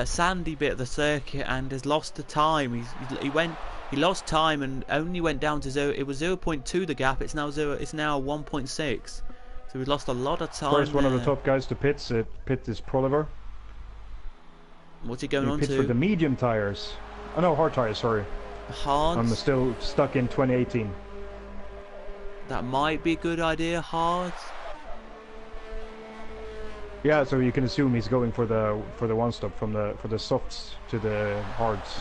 sandy bit of the circuit and has lost the time. He lost time and only went down to 0. It was 0.2 the gap. It's now 1.6. So we've lost a lot of time. First one of the top guys to pit is Proliver. What's he going on to? to? For the medium tires. Oh no, hard tires. Sorry. Hard. I'm still stuck in 2018. That might be a good idea. Hard. Yeah, so you can assume he's going for the one stop for the softs to the hards.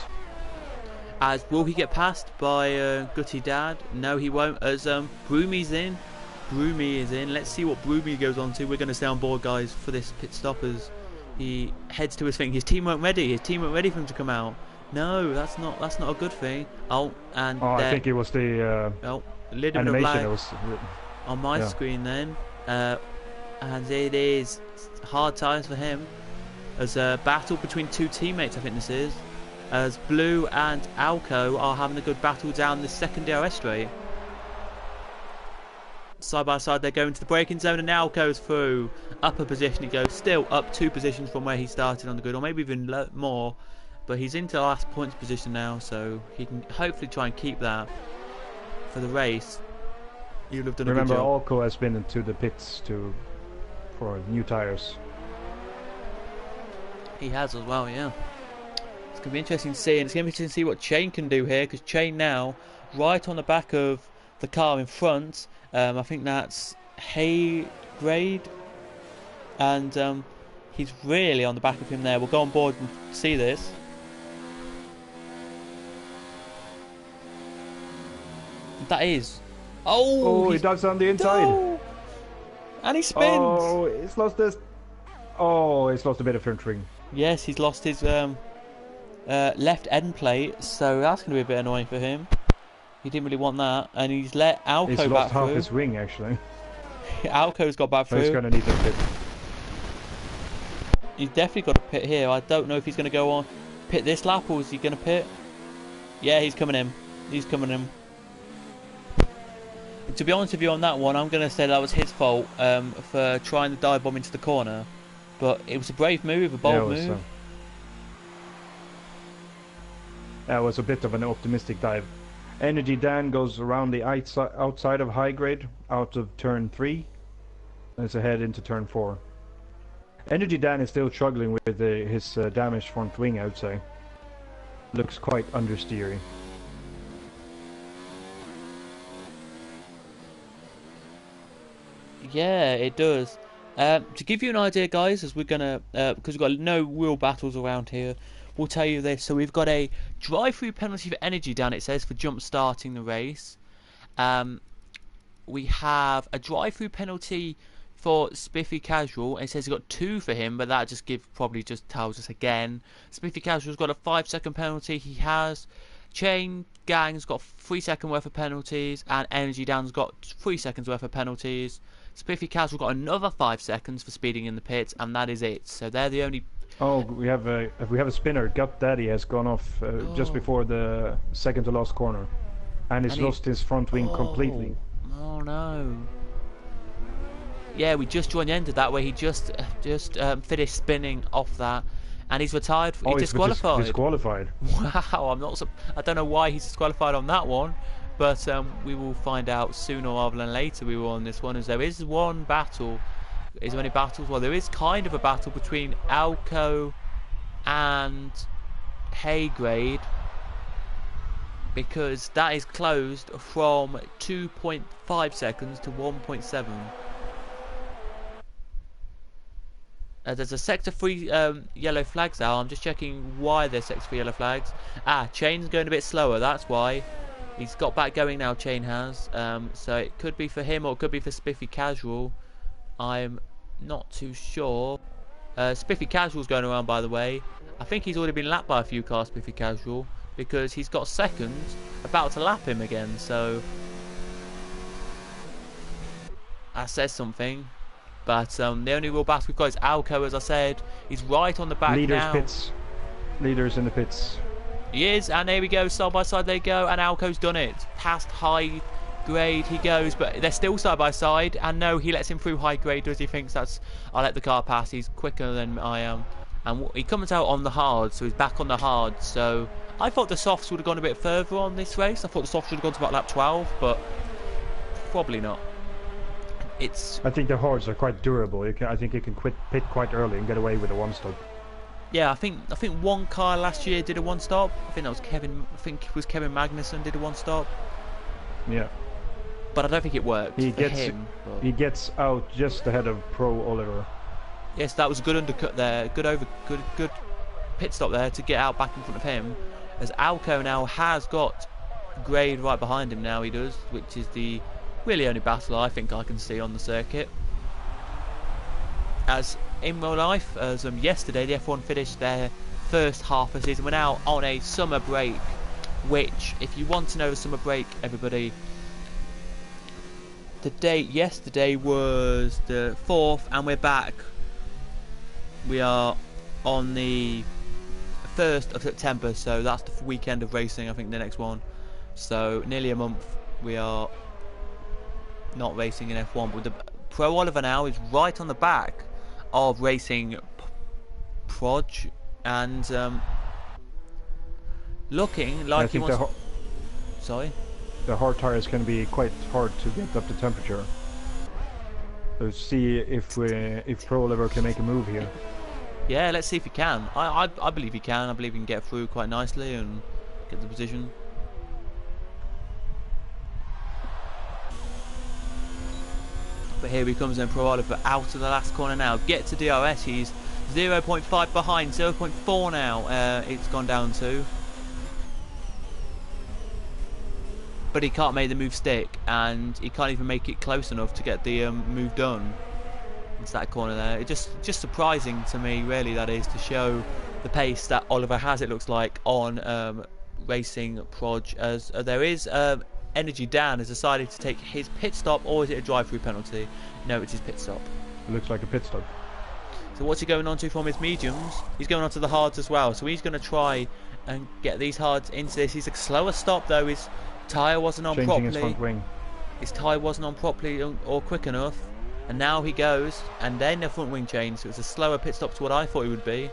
Will he get passed by Gutty Dad? No, he won't. As Broomy's in. Broomy is in. Let's see what Broomy goes on to. We're going to stay on board, guys, for this pit stop as he heads to his thing. His team weren't ready. His team weren't ready for him to come out. No, that's not a good thing. I think it was the a little bit of lag on my screen then. And it is hard tires for him. As a battle between 2 teammates, I think this is. As Blue and Alco are having a good battle down the second DRS straight. Side by side, they're going to the braking zone, and Alco's through upper position. He goes still up 2 positions from where he started on the grid, or maybe even more. But he's into the last points position now, so he can hopefully try and keep that for the race. You'll have done a good job. Remember, Alco has been into the pits for new tires. He has as well, yeah. It's going to be interesting to see, and it's going to be interesting to see what Chain can do here, because Chain now, right on the back of the car in front, I think that's Hay Grade, and he's really on the back of him there. We'll go on board and see this. That is... he does on the inside. No! And he spins. He's lost this. He's lost a bit of front ring. Yes, he's lost his left end plate, so that's going to be a bit annoying for him. He didn't really want that, and he's let Alco back through. He's lost half his wing, actually. Alco's got back So he's through. gonna need to pit. He's definitely got to pit here. I don't know if he's going to go on pit this lap or is he going to pit. Yeah, he's coming in. He's coming in. To be honest with you on that one, I'm going to say that was his fault for trying to dive bomb into the corner. But it was a brave move, a bold move. That was a bit of an optimistic dive. Energy Dan goes around the outside of high grade, out of turn 3. And is ahead into turn 4. Energy Dan is still struggling with his damaged front wing, I would say. Looks quite understeery. Yeah, it does. To give you an idea, guys, as we're gonna, because we've got no real battles around here, we'll tell you this. So we've got a drive-through penalty for Energy Dan, it says, for jump starting the race. We have a drive-through penalty for Spiffy Casual. It says he's got 2 for him, but that probably just tells us again. Spiffy Casual's got a 5-second penalty. He has. Chain Gang's got 3-second worth of penalties, and Energy Dan's got 3 seconds worth of penalties. Spiffy Casual got another 5 seconds for speeding in the pits, and that is it. So they're the only. Oh, we have a spinner. Gut Daddy has gone off just before the second to last corner, and he's lost his front wing completely. Oh no. Yeah, we just joined the end of that where he just finished spinning off that, and he's retired. He's disqualified. Disqualified. Wow, I don't know why he's disqualified on that one, but we will find out sooner rather than later. We will on this one, as there is one battle. Is there any battles? Well, there is kind of a battle between Alco and Haygrade, because that is closed from 2.5 seconds to 1.7. There's a sector 3 yellow flags out. I'm just checking why there's sector 3 yellow flags. Chain's going a bit slower, that's why. He's got back going now, Chain has. So it could be for him or it could be for Spiffy Casual. I'm not too sure. Spiffy Casual's going around, by the way. I think he's already been lapped by a few cars, Spiffy Casual, because he's got seconds about to lap him again, so that says something. But the only real battle we've got is Alco, as I said. He's right on the back now. Leaders in the pits. He is, and there we go, side by side they go, and Alco's done it. Past high grade he goes, but they're still side by side, and no, he lets him through high grade, does he? Thinks I'll let the car pass, he's quicker than I am. And he comes out on the hard, so he's back on the hard. So I thought the softs would have gone a bit further on this race. I thought the softs would have gone to about lap 12, but probably not. I think the hards are quite durable. I think you can pit quite early and get away with a one stop. Yeah, I think one car last year did a one stop. I think that was Kevin. I think it was Kevin Magnussen did a one stop. Yeah. But I don't think it worked. He gets out just ahead of Pro Oliver. Yes, that was a good undercut there. Good pit stop there to get out back in front of him. As Alco now has got Grade right behind him now, he does, which is the really only battle I think I can see on the circuit. As in real life, as yesterday the F1 finished their first half of the season. We're now on a summer break, which, if you want to know the summer break, everybody, the date yesterday was the 4th, and we're back. We are on the 1st of September, so that's the weekend of racing, I think, the next one. So nearly a month we are not racing in F1, but the Pro Oliver now is right on the back of Racing Proj, and looking like he wants. Sorry. The hard tires can be quite hard to get up to temperature. So see if Pro Oliver can make a move here. Yeah, let's see if he can. I believe he can. I believe he can get through quite nicely and get the position. But here he comes then, Pro Oliver out of the last corner now. Get to DRS, he's 0.5 behind, 0.4 now it's gone down to. But he can't make the move stick, and he can't even make it close enough to get the move done. It's that corner there. It's just surprising to me, really, that is, to show the pace that Oliver has, it looks like, on Racing Proj, as there is energy down, has decided to take his pit stop, or is it a drive-through penalty? No, it's his pit stop. It looks like a pit stop. So what's he going on to from his mediums? He's going on to the hards as well. So he's going to try and get these hards into this. He's a slower stop though. His tyre wasn't on Changing properly. his front wing. His tyre wasn't on properly or quick enough. And now he goes, and then the front wing change. So it's a slower pit stop to what I thought it would be.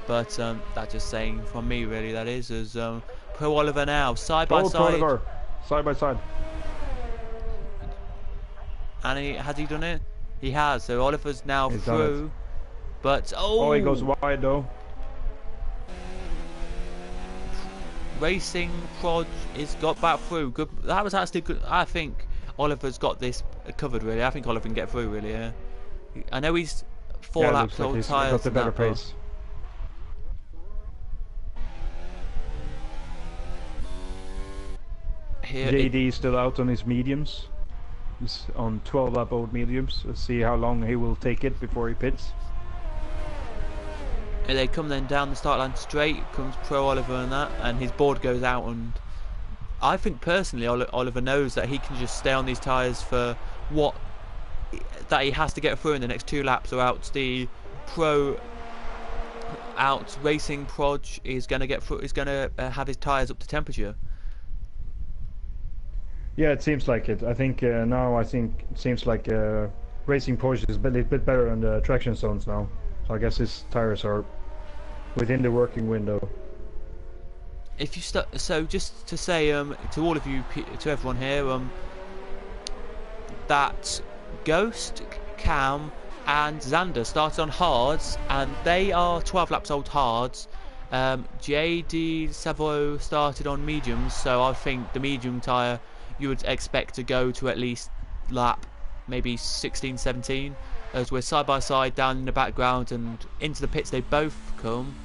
But that's just saying from me, really. That is as Pro Oliver now side by side. Oliver, side by side. And has he done it? He has. So Oliver's now He's through. But oh, he goes wide though. Racing Prod is got back through. Good. That was actually good. I think Oliver's got this covered really. I think Oliver can get through really. Yeah. I know he's 4 laps old he's tyres. got the better pace. Here JD is still out on his mediums. He's on 12 lap old mediums. Let's see how long he will take it before he pits. And they come then down the start line straight. Comes Pro Oliver and that, and his board goes out. And I think personally, Oliver knows that he can just stay on these tyres for what that he has to get through in the next 2 laps, or else the Racing Prod is going to get through. Is going to have his tyres up to temperature. Yeah, it seems like it. I think now it seems like Racing Porsche is a bit better on the traction zones now. So I guess his tires are within the working window. If you so just to say to all of you, to everyone here, that Ghost, Cam, and Xander started on hards, and they are 12 laps old hards. JD Savoy started on mediums, so I think the medium tyre you would expect to go to at least lap maybe 16, 17, as we're side by side down in the background, and into the pits they both come.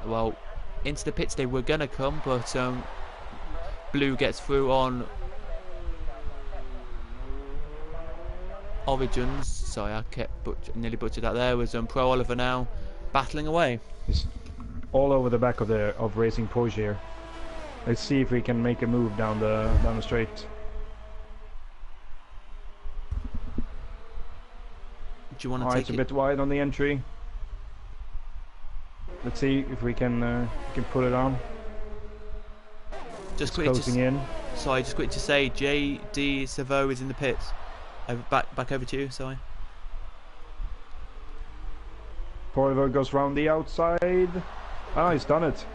Well, into the pits they were gonna come, but Blue gets through on Origins. Sorry, I kept nearly butchered that there. Was Pro Oliver now battling away. He's all over the back of Racing Porsche here. Let's see if we can make a move down the straight. Do you want to take it's a bit wide on the entry. Let's see if we can pull it on. Just closing in. Sorry, just quick to say, JD Savo is in the pits. Back over to you. Sorry. Oliver goes round the outside. Ah, he's done it.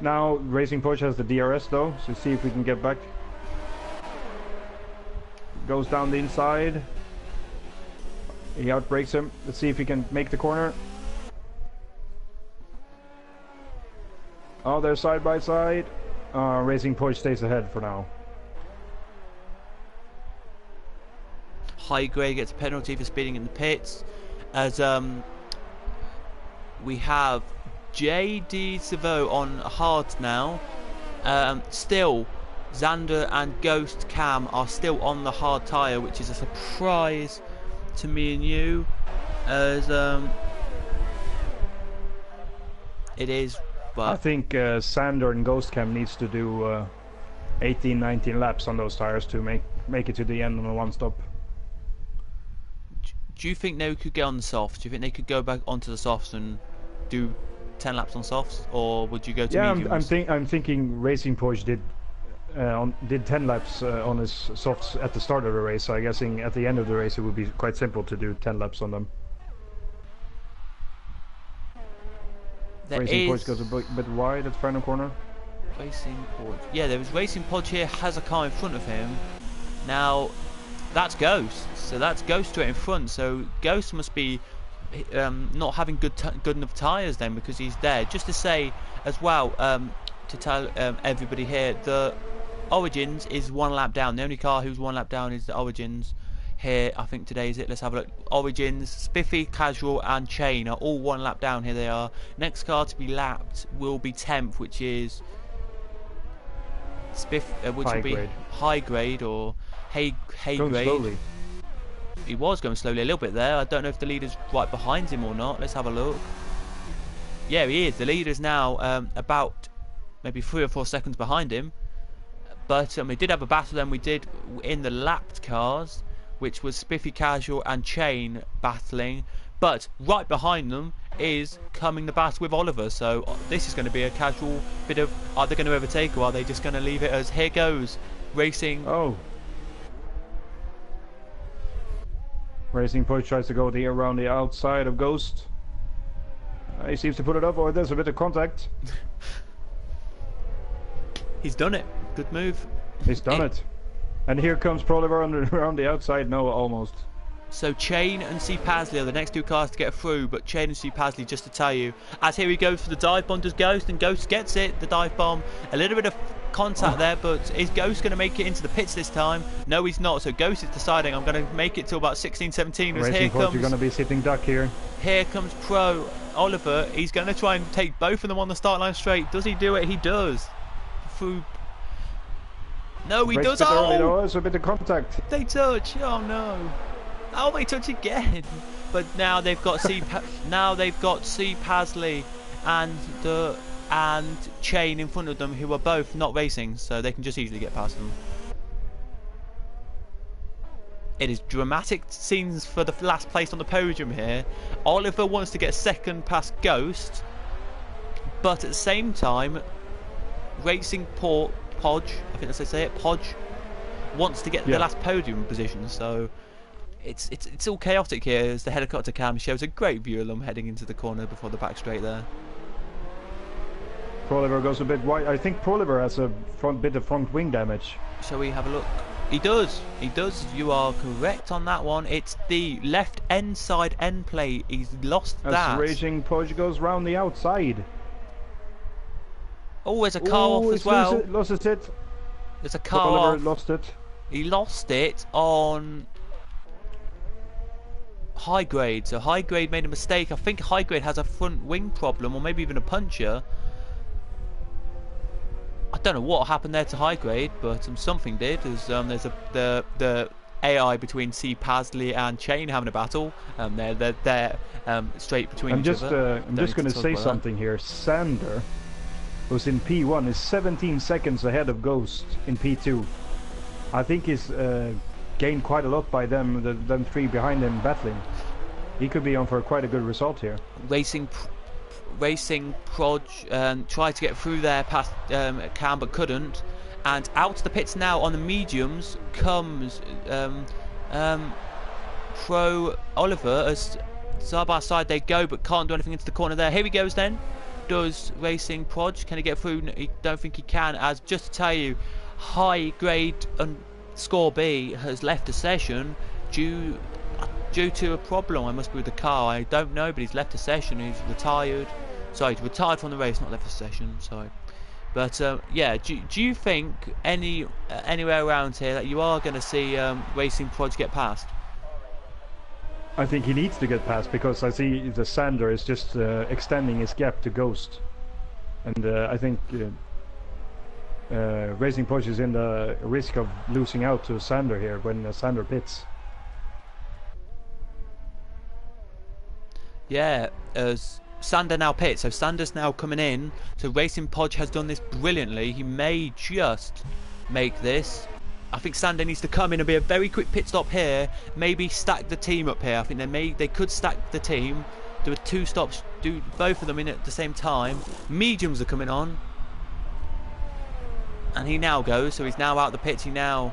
Now Racing Porsche has the DRS though, so see if we can get back. Goes down the inside. He outbrakes him. Let's see if he can make the corner. Oh, they're side by side. Racing Porsche stays ahead for now. High Grade gets a penalty for speeding in the pits, as we have JD Savo on hards now. Still, Xander and Ghost Cam are still on the hard tyre, which is a surprise to me and you, as it is. But I think Xander and Ghost Cam needs to do 18, 19 laps on those tyres to make it to the end on a one stop. Do you think they could get on the softs? Do you think they could go back onto the softs and do 10 laps on softs, or would you go to mediums? I'm thinking Racing Porsche did 10 laps on his softs at the start of the race. So I'm guessing at the end of the race it would be quite simple to do 10 laps on them. Racing Porsche goes a bit wide at the final corner. Racing Porsche. Yeah, there was Racing Porsche here, has a car in front of him. Now, that's Ghost. So that's Ghost straight in front. So Ghost must be not having good enough tyres then, because he's there. Just to say as well, to tell everybody here, the Origins is 1 lap down. The only car who's 1 lap down is the Origins here. I think today is it. Let's have a look. Origins, Spiffy, Casual and Chain are all 1 lap down. Here they are. Next car to be lapped will be 10th, which is Spiff, which will be High Grade or Hay Grade. Slowly. He was going slowly a little bit there. I don't know if the leader's right behind him or not. Let's have a look. Yeah, he is. The leader's now about maybe 3 or 4 seconds behind him. But we did have a battle then. We did in the lapped cars, which was Spiffy Casual and Chain battling. But right behind them is coming the battle with Oliver. So this is going to be a casual bit of, are they going to overtake or are they just going to leave it as here goes racing? Oh. Racing Push tries to go around the outside of Ghost. He seems to put it up, or there's a bit of contact. He's done it. Good move. He's done it. And here comes Proliver around the outside. No, almost. So Chain and C Pasley are the next two cars to get through, but Chain and C Pasley, just to tell you, as here he goes for the dive bomb, does Ghost, and Ghost gets it, the dive bomb. A little bit of contact there, but is Ghost going to make it into the pits this time? No, he's not. So Ghost is deciding, I'm going to make it to about 16, 17. As here comes, you're going to be sitting duck here. Here comes Pro Oliver. He's going to try and take both of them on the start line straight. Does he do it? He does. Through. No, he does. Oh, there's a bit of contact. They touch. Oh no. Oh, they touch again. But now they've got C Pasley and Chain in front of them, who are both not racing, so they can just easily get past them. It is dramatic scenes for the last place on the podium here. Oliver wants to get second past Ghost, but at the same time, Racing Podge, I think that's how they say it, Podge, wants to get the last podium position, so it's all chaotic here as the helicopter cam shows a great view of them heading into the corner before the back straight there. Proliver goes a bit wide. I think Proliver has a bit of front wing damage. Shall we have a look? He does. You are correct on that one. It's the left end side end plate. He's lost that. As Raging Podge goes round the outside. Oh, there's a car off as well. Lost it. There's a car Proliver off. Lost it. He lost it on High Grade. So High Grade made a mistake. I think High Grade has a front wing problem, or maybe even a puncture. I don't know what happened there to High Grade, but something did. There's the AI between C Pasley and Chain having a battle. They're straight between each other. I'm just going to say something here. Sander, who's in P1, is 17 seconds ahead of Ghost in P2. I think he's gained quite a lot by them three behind him battling. He could be on for quite a good result here. Racing Proj tried to get through there past Cam but couldn't, and out to the pits now on the mediums comes Pro Oliver. As side by side they go but can't do anything into the corner there. Here he goes then. Does Racing Proj, can he get through? I don't think he can, as just to tell you, High Grade and Score B has left the session due to a problem. I must be with the car, I don't know, but he's left the session. He's retired. Sorry, he's retired from the race, not left the session. Sorry, but yeah. Do you think anywhere around here that you are going to see Racing Proj get past? I think he needs to get past, because I see the Sander is just extending his gap to Ghost, and I think Racing Proj is in the risk of losing out to Sander here when Sander pits. Yeah, as Sander now pits, so Sander's now coming in. So Racing Podge has done this brilliantly. He may just make this. I think Sander needs to come in and be a very quick pit stop here. Maybe stack the team up here. I think they could stack the team, do a 2 stops, do both of them in at the same time. Mediums are coming on, and he now goes. So he's now out the pits. He now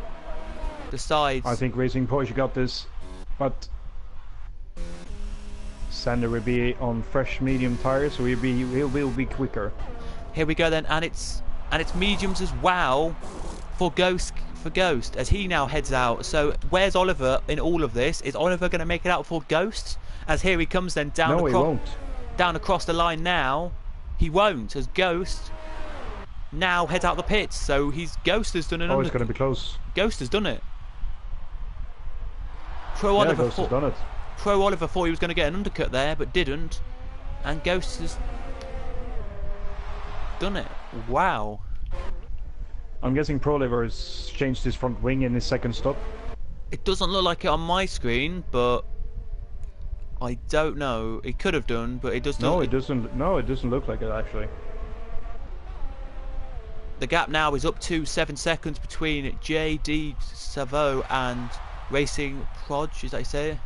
decides. I think Racing Podge got this, but Sander will be on fresh medium tires, so he'll be quicker. Here we go then, and it's mediums as well for Ghost as he now heads out. So where's Oliver in all of this? Is Oliver going to make it out for Ghost? As here he comes then down. No, he won't. Down across the line now. He won't, as Ghost now heads out the pits. So Ghost has done an it's going to be close. Ghost has done it. Ghost has done it. Pro Oliver thought he was going to get an undercut there, but didn't, and Ghost has done it. Wow. I'm guessing Pro Oliver has changed his front wing in his second stop. It doesn't look like it on my screen, but I don't know. It could have done, but it doesn't. No, it doesn't. No, it doesn't look like it actually. the gap now is up to 7 seconds between JD Savo and Racing Proj, as they say.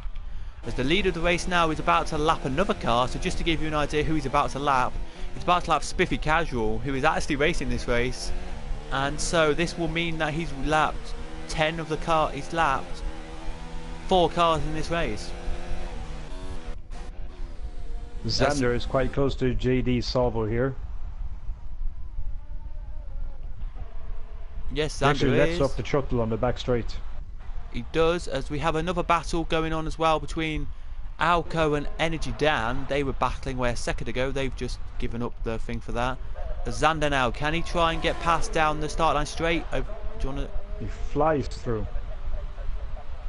As the leader of the race now is about to lap another car, so just to give you an idea who he's about to lap, he's about to lap Spiffy Casual, who is actually racing this race. And so this will mean that he's lapped 10 of the car. He's lapped 4 cars in this race. Xander is quite close to JD Salvo here. Yes, Xander actually lets is. off the throttle on the back straight. He does, as we have another battle going on as well between Alco and Energy Dan. They were battling where a second ago. They've just given up the thing for that. As Xander now, can he try and get past down the start line straight? Do you want to... He flies through.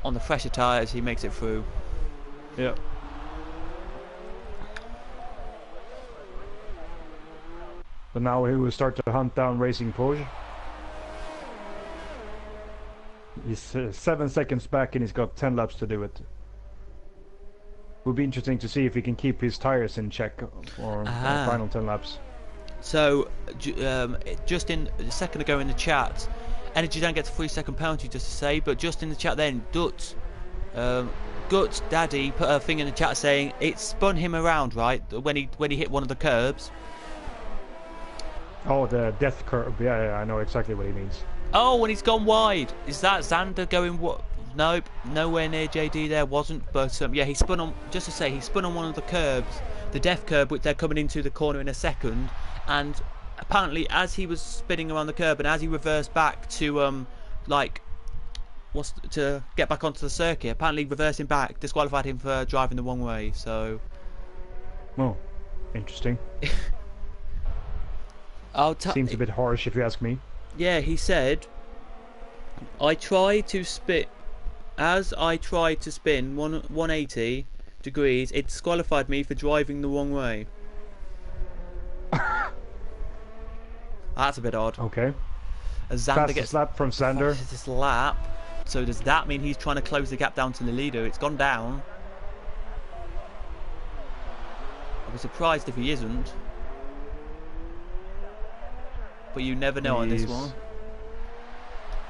On the fresher tyres, he makes it through. Yeah. But now he will start to hunt down Racing Porsche. He's 7 seconds back and he's got 10 laps to do it. Will be interesting to see if he can keep his tires in check for the final 10 laps. So, just in a second ago in the chat, Energy don't get a 3-second penalty just to say, but just in the chat then, Guts Daddy put a thing in the chat saying it spun him around, right, when he hit one of the curbs. Oh, the death curve. Yeah, I know exactly what he means. Oh, when he's gone wide. Is that Xander going what? Nope, nowhere near JD there, wasn't. But yeah, he spun on, just to say, he spun on one of the curbs, the death curb, which they're coming into the corner in a second. And apparently, as he was spinning around the curb and as he reversed back to, to get back onto the circuit, apparently reversing back disqualified him for driving the wrong way, so... Oh, interesting. Seems a bit harsh if you ask me. Yeah, he said, I tried to spin 180 degrees, it disqualified me for driving the wrong way. That's a bit odd. Okay. As Xander Fastest lap from Xander. Fastest lap. So does that mean he's trying to close the gap down to the leader? It's gone down. I'll be surprised if he isn't. But you never know on this one.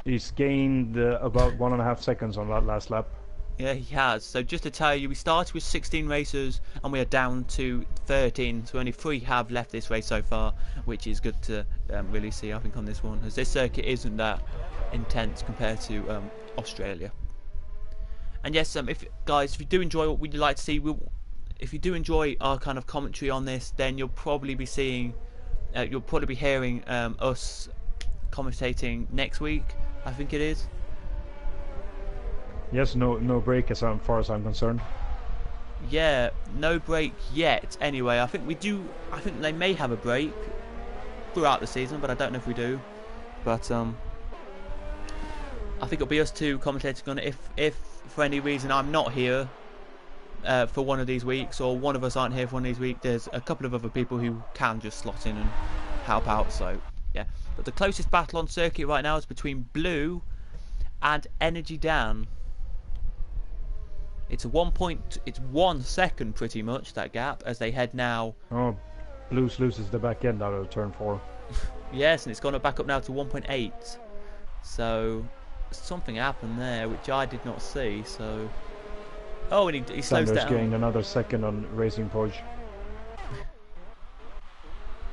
He's gained about 1.5 seconds on that last lap. Yeah, he has. So just to tell you, we started with 16 racers and we are down to 13. So only 3 have left this race so far, which is good to really see, I think, on this one, as this circuit isn't that intense compared to Australia. And yes, if you do enjoy what we'd like to see, if you do enjoy our kind of commentary on this, then you'll probably be seeing, you'll probably be hearing us commentating next week, I think it is. Yes, no break as far as I'm concerned. Yeah, no break yet. Anyway, I think they may have a break throughout the season, but I don't know if we do. But I think it'll be us two commentating on it. If for any reason I'm not here for one of these weeks, or one of us aren't here for one of these weeks, there's a couple of other people who can just slot in and help out. So yeah, but the closest battle on circuit right now is between Blue and Energy Dan. It's 1 second pretty much, that gap, as they head now. Oh, Blues loses the back end out of turn 4. Yes, and it's gone back up now to 1.8. So something happened there which I did not see. So and he slows down. Gained another second on Racing Porsche.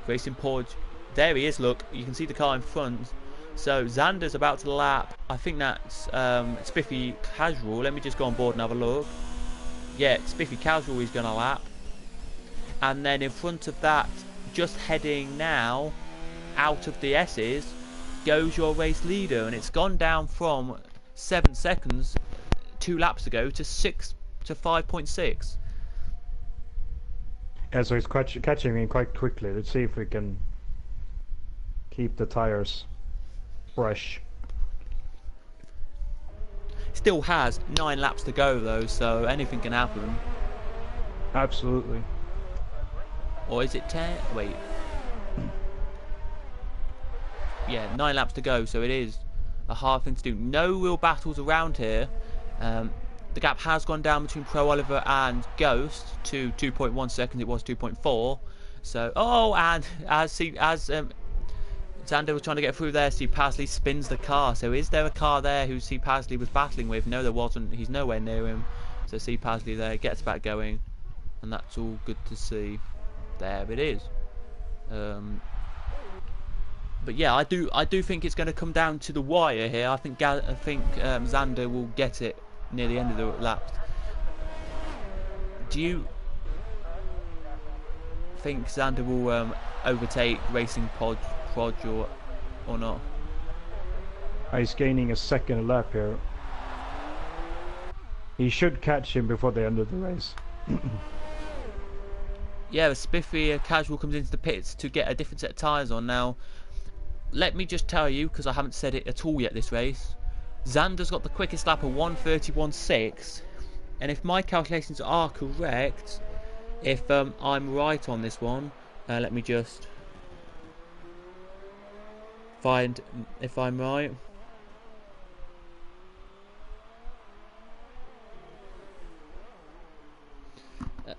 Racing Porsche. There he is. Look, you can see the car in front. So Xander's about to lap. I think that's Spiffy Casual. Let me just go on board and have a look. Yeah, Spiffy Casual he's going to lap. And then in front of that, just heading now out of the S's, goes your race leader. And it's gone down from 7 seconds 2 laps ago to 5.6. Yeah, so he's catching me quite quickly. Let's see if we can keep the tires fresh. Still has 9 laps to go though, so anything can happen. Absolutely. Or is it 10? Wait. Yeah, 9 laps to go, so it is a hard thing to do. No real battles around here. The gap has gone down between Pro Oliver and Ghost to 2.1 seconds. It was 2.4. So, and as Xander was trying to get through there. See Pasley spins the car. So is there a car there who See Pasley was battling with? No, there wasn't. He's nowhere near him. So See Pasley there gets back going, and that's all good to see. There it is. But yeah, I do think it's going to come down to the wire here. I think Xander will get it near the end of the lap. Do you think Xander will overtake Racing Podge or not? He's gaining a second lap here. He should catch him before the end of the race. Yeah, the Spiffy Casual comes into the pits to get a different set of tyres on. Now, let me just tell you, because I haven't said it at all yet this race, Xander's got the quickest lap of 1:31.6, and if my calculations are correct, if I'm right on this one, let me just find if I'm right.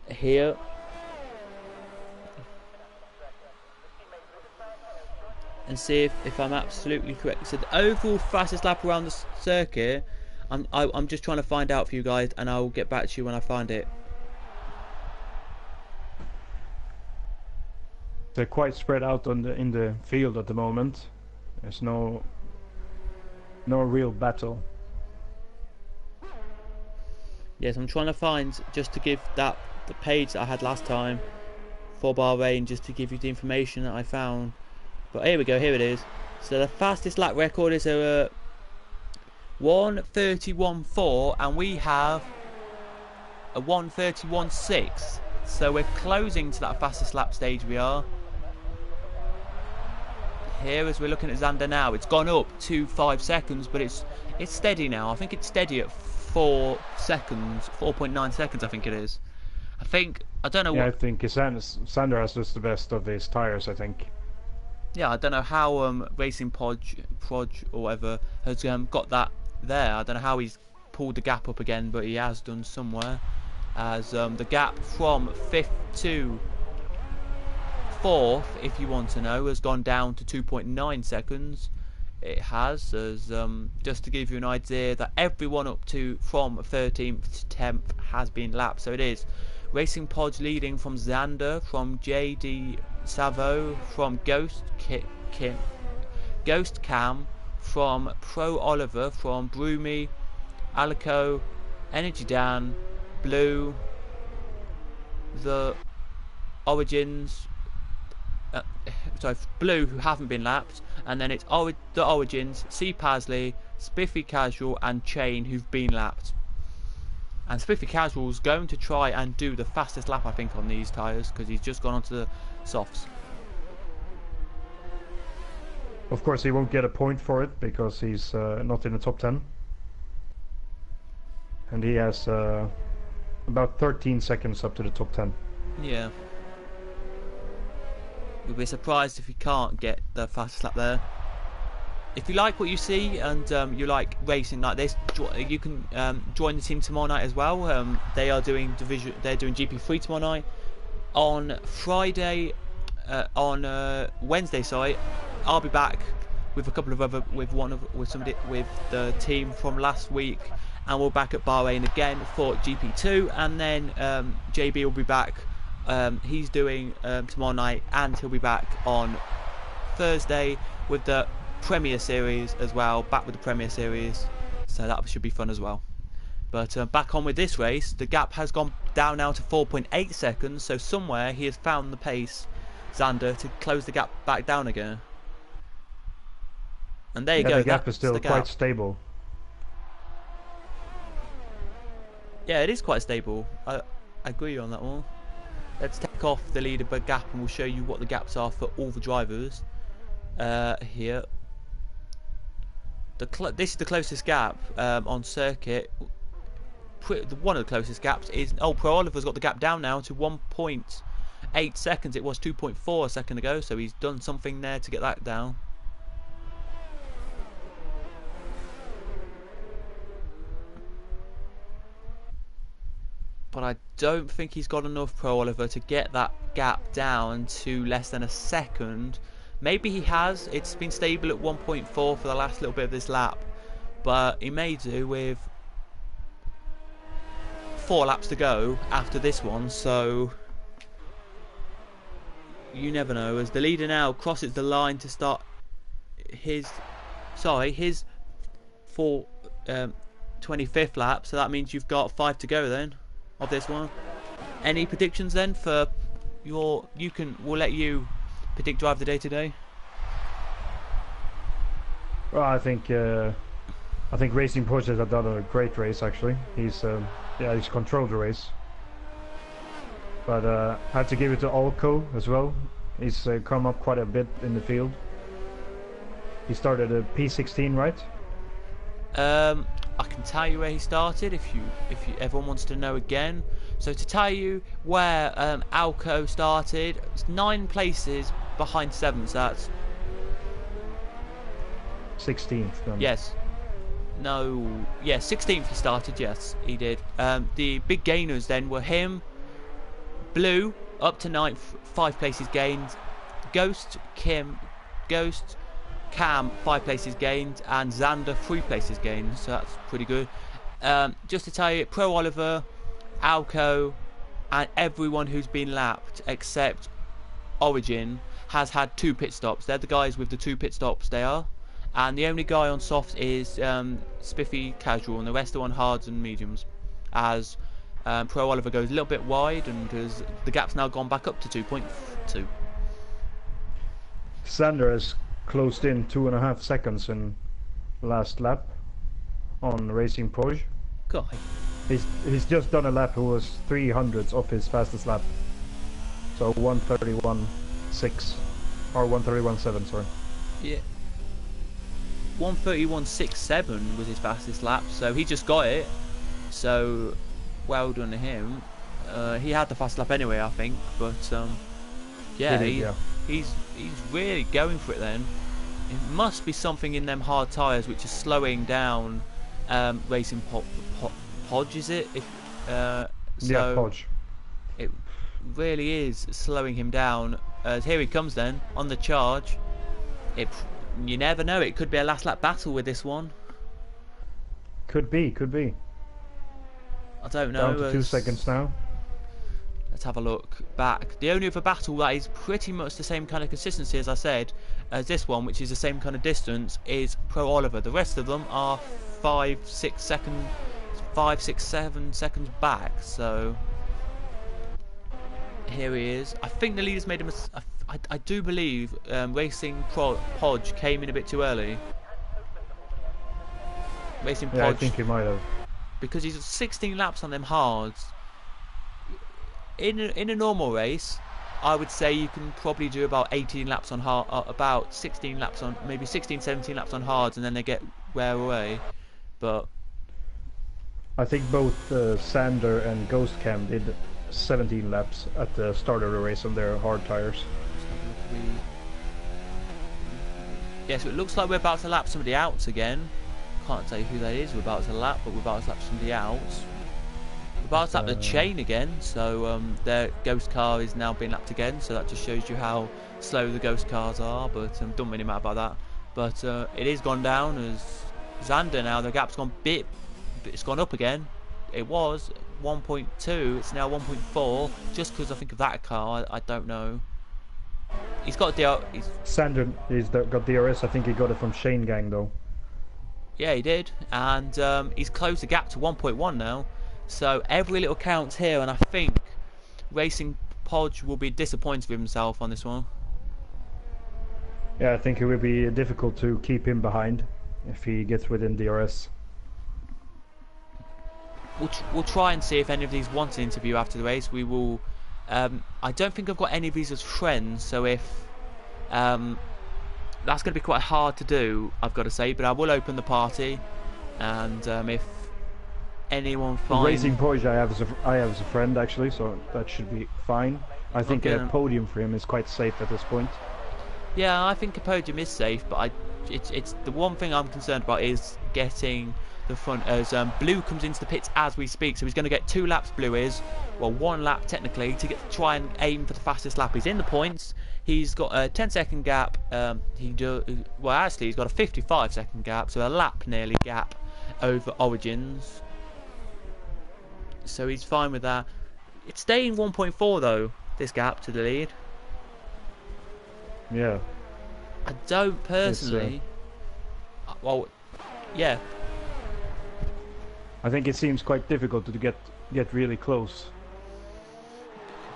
Here. And see if I'm absolutely correct. So the overall fastest lap around the circuit, I'm just trying to find out for you guys, and I'll get back to you when I find it. They're quite spread out in the field at the moment. There's no real battle. Yes, I'm trying to find, just to give that the page that I had last time for Bahrain, just to give you the information that I found. But here we go, here it is. So the fastest lap record is a 1:31.4, and we have a 1:31.6. So we're closing to that fastest lap stage, we are. Here, as we're looking at Xander now, it's gone up to 5 seconds, but it's steady now. I think it's steady at 4 seconds, 4.9 seconds, I think it is. I don't know. Yeah, I think Xander has just the best of his tires, I think. Yeah, I don't know how Racing Podge or whatever has got that there. I don't know how he's pulled the gap up again, but he has done somewhere. As the gap from 5th to 4th, if you want to know, has gone down to 2.9 seconds. It has, as just to give you an idea, that everyone up to from 13th to 10th has been lapped. So it is Racing Podge leading from Xander, from JD Savo, from Ghost Cam, from Pro Oliver, from Broomy, Alico, Energy Dan, Blue, the Origins, Blue, who haven't been lapped, and then it's the Origins, C Pasley, Spiffy Casual, and Chain, who've been lapped. And Spiffy Casual's going to try and do the fastest lap, I think, on these tyres, because he's just gone onto the softs. Of course, he won't get a point for it because he's not in the top 10, and he has about 13 seconds up to the top 10. Yeah. You'll be surprised if you can't get the fastest lap there. If you like what you see and you like racing like this, you can join the team tomorrow night as well. They are doing They're doing GP4 tomorrow night. On Friday, on Wednesday, sorry, I'll be back with a couple of other with the team from last week, and we're back at Bahrain again for GP2, and then JB will be back. He's doing tomorrow night, and he'll be back on Thursday with the Premier Series as well, back with the Premier Series, so that should be fun as well. But back on with this race, the gap has gone down now to 4.8 seconds, so somewhere he has found the pace, Xander, to close the gap back down again. And there you go. The gap is still quite stable. Yeah, it is quite stable. I agree on that one. Let's take off the leader gap and we'll show you what the gaps are for all the drivers. Here. This is the closest gap on circuit. One of the closest gaps is... Oh, Pro Oliver's got the gap down now to 1.8 seconds. It was 2.4 a second ago, so he's done something there to get that down. But I don't think he's got enough, Pro Oliver, to get that gap down to less than a second. Maybe he has. It's been stable at 1.4 for the last little bit of this lap, but he may do with 4 laps to go after this one, so you never know. As the leader now crosses the line to start his 25th lap, so that means you've got 5 to go then of this one. Any predictions then for we'll let you predict drive the day today. Well, I think Racing Porsche has done a great race actually. He's controlled the race. But I have to give it to Alco as well. He's come up quite a bit in the field. He started a P16, right? I can tell you where he started if everyone wants to know again. So to tell you where Alco started, it's 9 places behind 7th. So that's 16th. Then. Yes. No. Yeah, 16th he started. Yes, he did. The big gainers then were him, Blue up to 9th, 5 places gained. Ghost, Cam, 5 places gained, and Xander 3 places gained. So that's pretty good. Just to tell you, Pro Oliver, Alco, and everyone who's been lapped except Origin has had 2 pit stops. They're the guys with the 2 pit stops. They are, and the only guy on softs is Spiffy Casual, and the rest are on hards and mediums. As Pro Oliver goes a little bit wide, and because the gap's now gone back up to 2.2. Xander has closed in 2.5 seconds in last lap on Racing Porsche. God. He's just done a lap who was 300ths off his fastest lap. So 1:31.6 or 1:31.7, sorry. Yeah. 1:31.67 was his fastest lap, so he just got it. So well done to him. He had the fast lap anyway, I think, but he's really going for it then. It must be something in them hard tyres which is slowing down Racing Podge, is it? Yeah, Podge. It really is slowing him down. Here he comes then, on the charge. You never know, it could be a last lap battle with this one. Could be. I don't know. Down to 2 seconds now. Let's have a look back. The only other battle that is pretty much the same kind of consistency, as I said, as this one, which is the same kind of distance, is Pro Oliver. The rest of them are 5, 6, 7 seconds back. So here he is. I think the leader's made a mistake. I do believe Racing Podge came in a bit too early. Racing Podge. Yeah, I think he might have. Because he's 16 laps on them hards. In a normal race, I would say you can probably do about 18 laps on hard, about 16 laps on, maybe 16, 17 laps on hards, and then they wear away. But I think both Sander and Ghost Cam did 17 laps at the start of the race on their hard tires. Yeah, so it looks like we're about to lap somebody out again. Can't tell you who that is we're about to lap, but we're about to lap somebody out. We're about to lap the chain again, so their ghost car is now being lapped again, so that just shows you how slow the ghost cars are, but don't really matter about that. But it is gone down as Xander now, the gap's gone it's gone up again. It was 1.2, it's now 1.4, just because I think of that car, I don't know. He's got Sander got DRS, I think he got it from Shane Gang though. Yeah, he did, and he's closed the gap to 1.1 now. So every little counts here, and I think Racing Podge will be disappointed with himself on this one. Yeah, I think it will be difficult to keep him behind if he gets within DRS. We'll try and see if any of these want an interview after the race. We will. I don't think I've got any of these as friends, so if that's going to be quite hard to do, I've got to say. But I will open the party, and if anyone finds Racing Porsche, I have as a friend actually, so that should be fine. I think a podium for him is quite safe at this point. Yeah, I think a podium is safe, but it's the one thing I'm concerned about is getting the front, as Blue comes into the pits as we speak, so he's going to get 2 laps. Blue is, well, 1 lap technically, to try and aim for the fastest lap. He's in the points. He's got a 10-second gap. Well, actually, he's got a 55-second gap, so a lap nearly gap over Origins. So he's fine with that. It's staying 1.4 though. This gap to the lead. Yeah. I don't personally. Well, yeah. I think it seems quite difficult to get really close.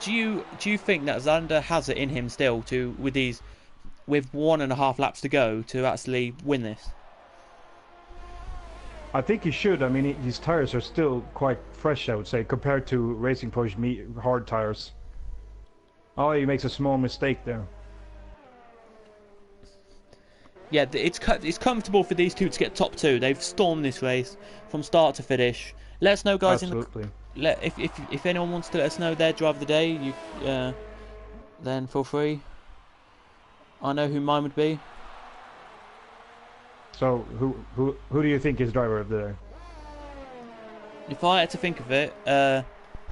Do you think that Xander has it in him still to with 1.5 laps to go to actually win this? I think he should. I mean, his tires are still quite fresh, I would say, compared to Racing Porsche hard tires. Oh, he makes a small mistake there. Yeah, it's comfortable for these two to get top 2. They've stormed this race from start to finish. Let us know, guys. Absolutely. If anyone wants to let us know their drive of the day, then feel free. I know who mine would be. So who do you think is driver of the day? If I had to think of it,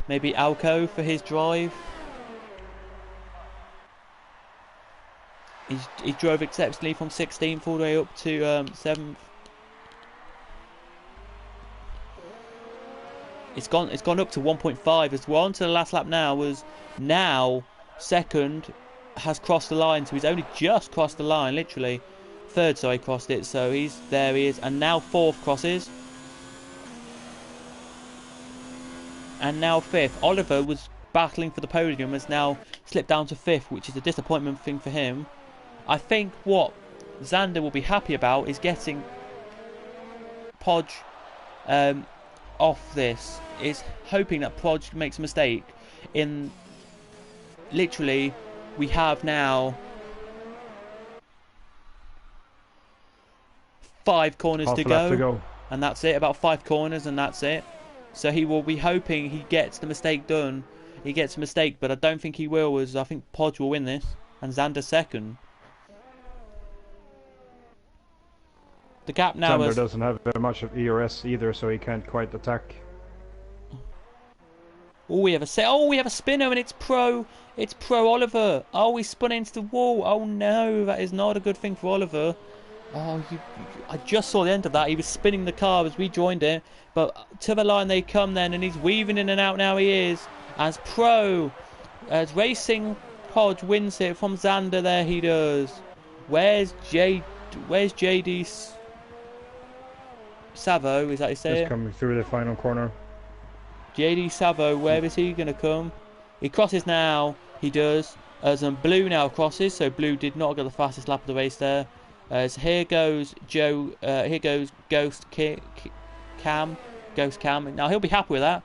maybe Alco for his drive. He drove exceptionally from 16th all the way up to 7th. It's gone up to 1.5 as well. To the last lap now second has crossed the line, so he's only just crossed the line, literally. Third, so he crossed it, so he is, and now fourth crosses. And now fifth. Oliver was battling for the podium, has now slipped down to fifth, which is a disappointment thing for him. I think what Xander will be happy about is getting Podge off this. Is hoping that Podge makes a mistake. Literally, we have now 5 corners to go, and that's it. About 5 corners, and that's it. So he will be hoping he gets the mistake done. He gets a mistake, but I don't think he will. As I think Podge will win this, and Xander second. The gap now Xander doesn't have very much of ERS either, so he can't quite attack. Oh, we have a spinner, and it's Pro Oliver. Oh, he spun into the wall. Oh no, that is not a good thing for Oliver. Oh, I just saw the end of that. He was spinning the car as we joined it, but to the line they come then, and he's weaving in and out now. He is as Racing Podge wins it from Xander. There he does. Where's JD Savo? Is that his say? Just coming through the final corner. JD Savo, where is he going to come? He crosses now. He does. As Blue now crosses, so Blue did not get the fastest lap of the race there. As here goes here goes Ghost Cam. Now he'll be happy with that.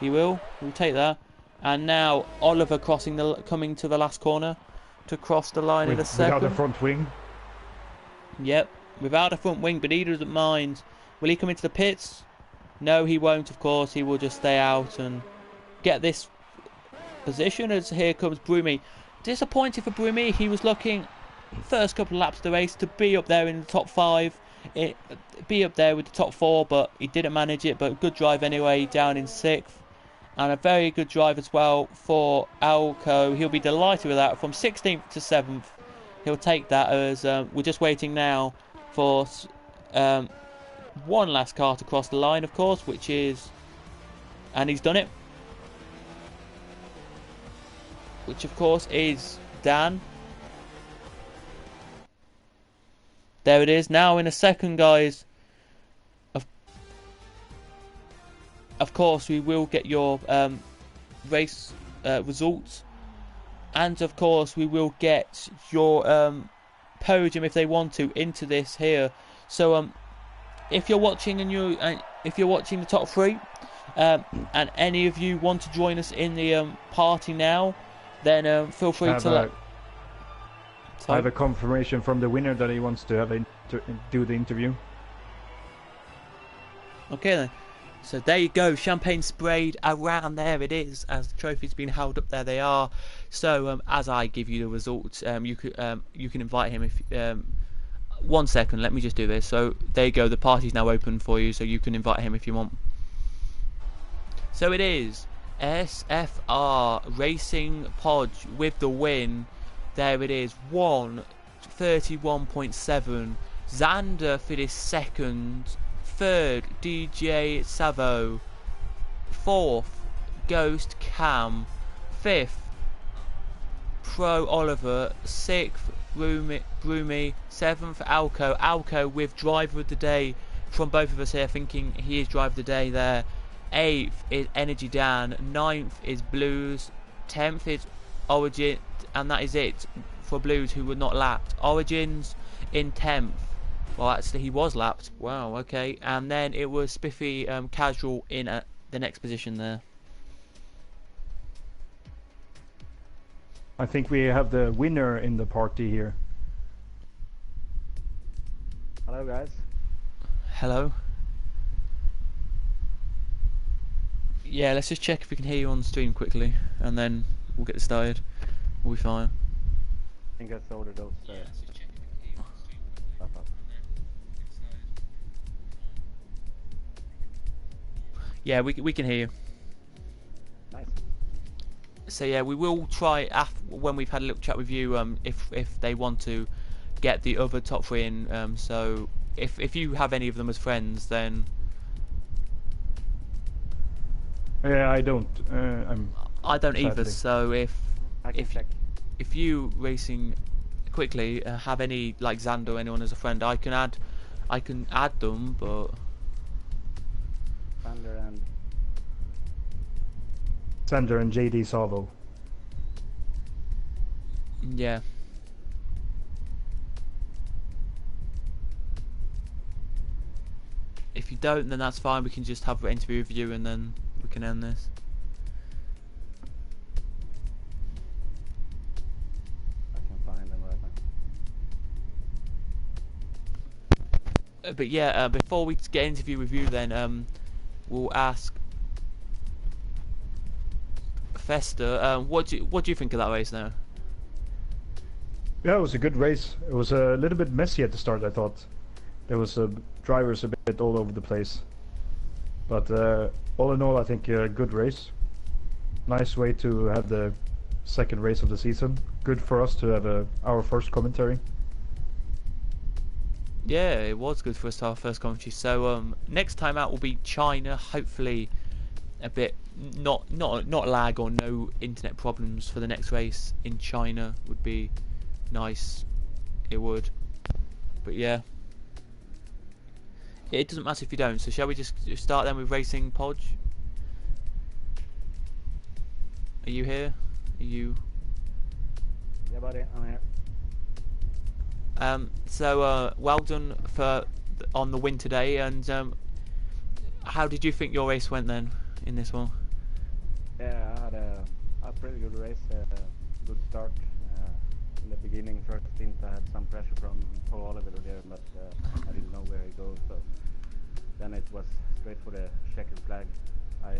He will. He'll take that. And now Oliver coming to the last corner to cross the line in a second. Without a front wing. Yep, without a front wing, but he doesn't mind. Will he come into the pits? No, he won't, of course. He will just stay out and get this position. As here comes Brumi. Disappointed for Brumi. He was looking, first couple of laps of the race, to be up there in the top 5. Be up there with the top 4, but he didn't manage it. But good drive anyway, down in 6th. And a very good drive as well for Alco. He'll be delighted with that. From 16th to 7th, he'll take that. As we're just waiting now for one last car to cross the line, of course, which is, and he's done it, which of course is Dan. There it is. Now in a second, guys, of course we will get your race results, and of course we will get your podium if they want to into this here. So if you're watching if you're watching the top 3, and any of you want to join us in the party now, then feel free to. I have a confirmation from the winner that he wants to do the interview. Okay then. So there you go, champagne sprayed around. There it is, as the trophy's been held up. There they are. So as I give you the results, you can invite him if. 1 second, let me just do this. So there you go, the party's now open for you, so you can invite him if you want. So it is SFR Racing Podge with the win. There it is, 1:31.7. Xander finished second. Third, DJ Savo. Fourth, Ghost Cam. Fifth, Pro Oliver. Sixth, Broomy. Seventh, Alco with driver of the day from both of us here, thinking he is driver of the day there. Eighth is Energy Dan. Ninth is Blues. 10th is Origin, and that is it for Blues, who were not lapped. Origins in 10th. Well, actually, he was lapped. Wow, okay. And then it was Spiffy Casual in the next position there. I think we have the winner in the party here. Hello, guys. Hello. Yeah, let's just check if we can hear you on stream quickly, and then we'll get started. We'll be fine. I think I sorted those. Yeah, we can hear you. Nice. So yeah, we will try when we've had a little chat with you. If they want to get the other top three in. So if you have any of them as friends, then. Yeah, I don't. I don't sadly. either. So I can check. if you racing quickly have any like Xander or anyone as a friend, I can add them, but Sander and JD Savo. yeah. If you don't, then that's fine. We can just have an interview with you, and then we can end this. I can find them right now. But yeah, before we get an interview with you, then we'll ask Fester. What do you think of that race now? Yeah, it was a good race. It was a little bit messy at the start, I thought. There was drivers a bit all over the place. But all in all, I think a good race. Nice way to have the second race of the season. Good for us to have our first commentary. Yeah, it was good for us to have our first commentary. So next time out will be China. Hopefully, a bit not lag or no internet problems for the next race in China would be nice. It would. But yeah, it doesn't matter if you don't. So shall we just start then with racing Podge? Are you here? Are you? Yeah, buddy, I'm here. So well done on the win today, and how did you think your race went then in this one? Yeah, I had a pretty good race. Good start. In the beginning, first stint, I had some pressure from Paul Oliver there, but I didn't know where he goes. So then it was straight for the checkered flag. I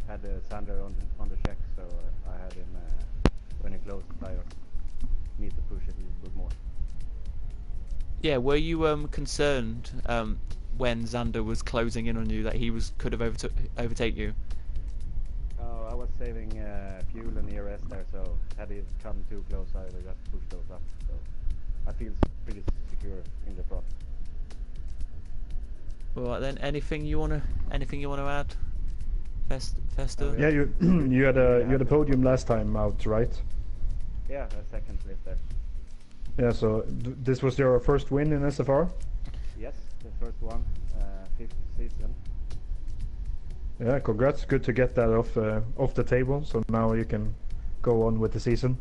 had Sander on the check, so I had him when he closed. I need to push it a little bit more. Yeah, were you concerned when Xander was closing in on you that he could have overtake you? Oh, I was saving fuel and ERS there, so had it come too close, I would just push those up. So I feel pretty secure in the front. Alright then, anything you wanna add, Fester? Yeah, you had a podium last time out, right? Yeah, a second place there. Yeah, so this was your first win in SFR? Yes, the first one, 5th season. Yeah, congrats. Good to get that off the table, so now you can go on with the season.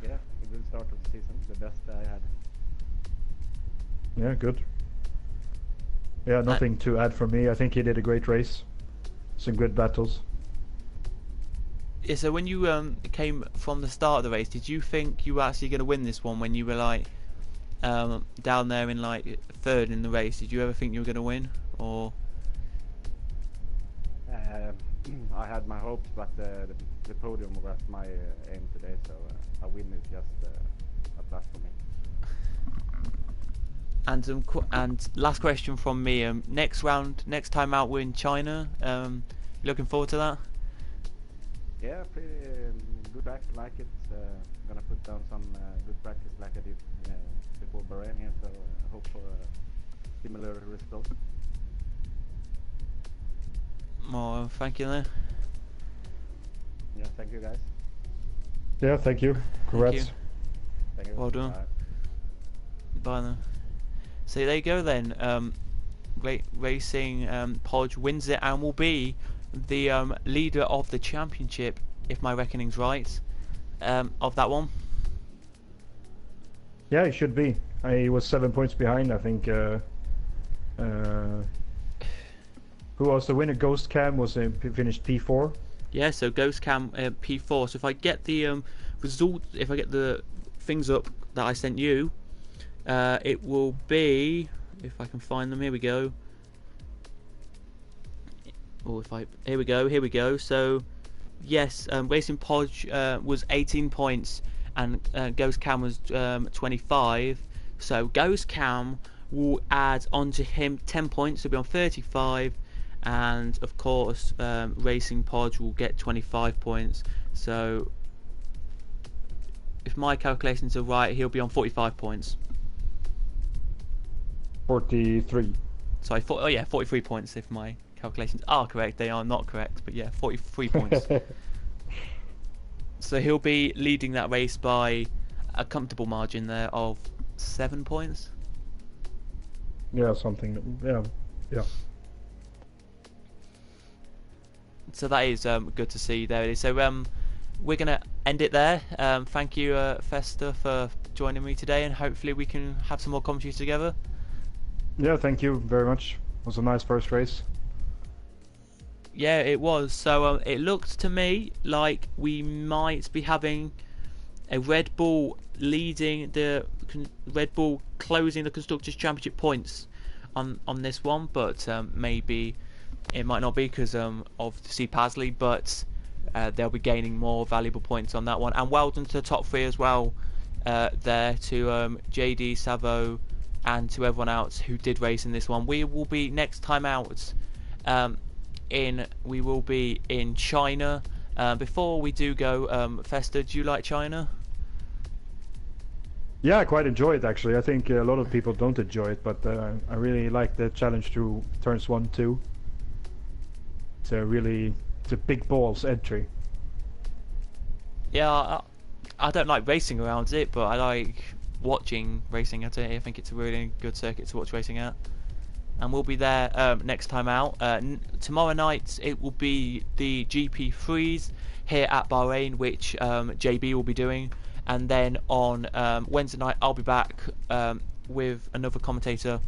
Yeah, a good start of the season, the best I had. Yeah, good. Yeah, nothing to add from me. I think he did a great race. Some good battles. Yeah, so when you came from the start of the race, did you think you were actually going to win this one when you were like down there in like third in the race? Did you ever think you were going to win, or? I had my hopes, but the podium was my aim today, so a win is just a plus for me. And last question from me. Next time out we're in China. Looking forward to that. Yeah, pretty. good track, like it. Gonna put down some good practice like I did before Bahrain here, so I hope for a similar result. Oh, thank you then. Yeah, thank you guys. Yeah, thank you. Congrats. you. Thank you. Well done. Bye. Bye then. So there you go then. Great Racing Podge wins it and will be the leader of the championship, if my reckoning's right, of that one. Yeah, it should be. I was 7 points behind, I think. Who was the winner? Ghost Cam was finished P4. Yeah, so Ghost Cam P4. So if I get the result, if I get the things up that I sent you, it will be, if I can find them. Here we go. Or if I here we go. So yes, Racing Podge was 18 points, and Ghost Cam was 25. So Ghost Cam will add onto him 10 points. He'll be on 35. And of course, Racing Podge will get 25 points. So, if my calculations are right, he'll be on 45 points. 43. Sorry, 43 points. If my calculations are correct, they are not correct, but yeah, 43 points. So he'll be leading that race by a comfortable margin there of 7 points. Yeah, something. Yeah. So that is good to see there. So we're going to end it there. Thank you, Festa, for joining me today, and hopefully we can have some more commentaries together. Yeah, thank you very much. It was a nice first race. Yeah, it was. So it looked to me like we might be having a Red Bull leading the Red Bull closing the Constructors' Championship points on this one, but maybe it might not be because of C. Pasley, but they'll be gaining more valuable points on that one. And well done to the top three as well there, to JD, Savo, and to everyone else who did race in this one. We will be next time out we will be in China. Before we do go, Festa, do you like China? Yeah, I quite enjoy it actually. I think a lot of people don't enjoy it, but I really like the challenge through turns 1, 2. It's a big balls entry. Yeah, I don't like racing around it, but I like watching racing at it. I think it's a really good circuit to watch racing at. And we'll be there next time out. Tomorrow night it will be the GP3s here at Bahrain, which JB will be doing. And then on Wednesday night I'll be back with another commentator.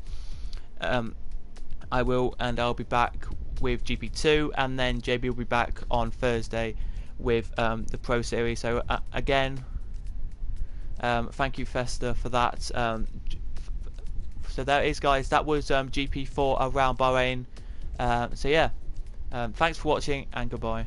I'll be back with GP2, and then JB will be back on Thursday with the Pro Series. So again, thank you, Festa, for that. So there it is, guys. That was GP4 around Bahrain. So yeah, thanks for watching, and goodbye.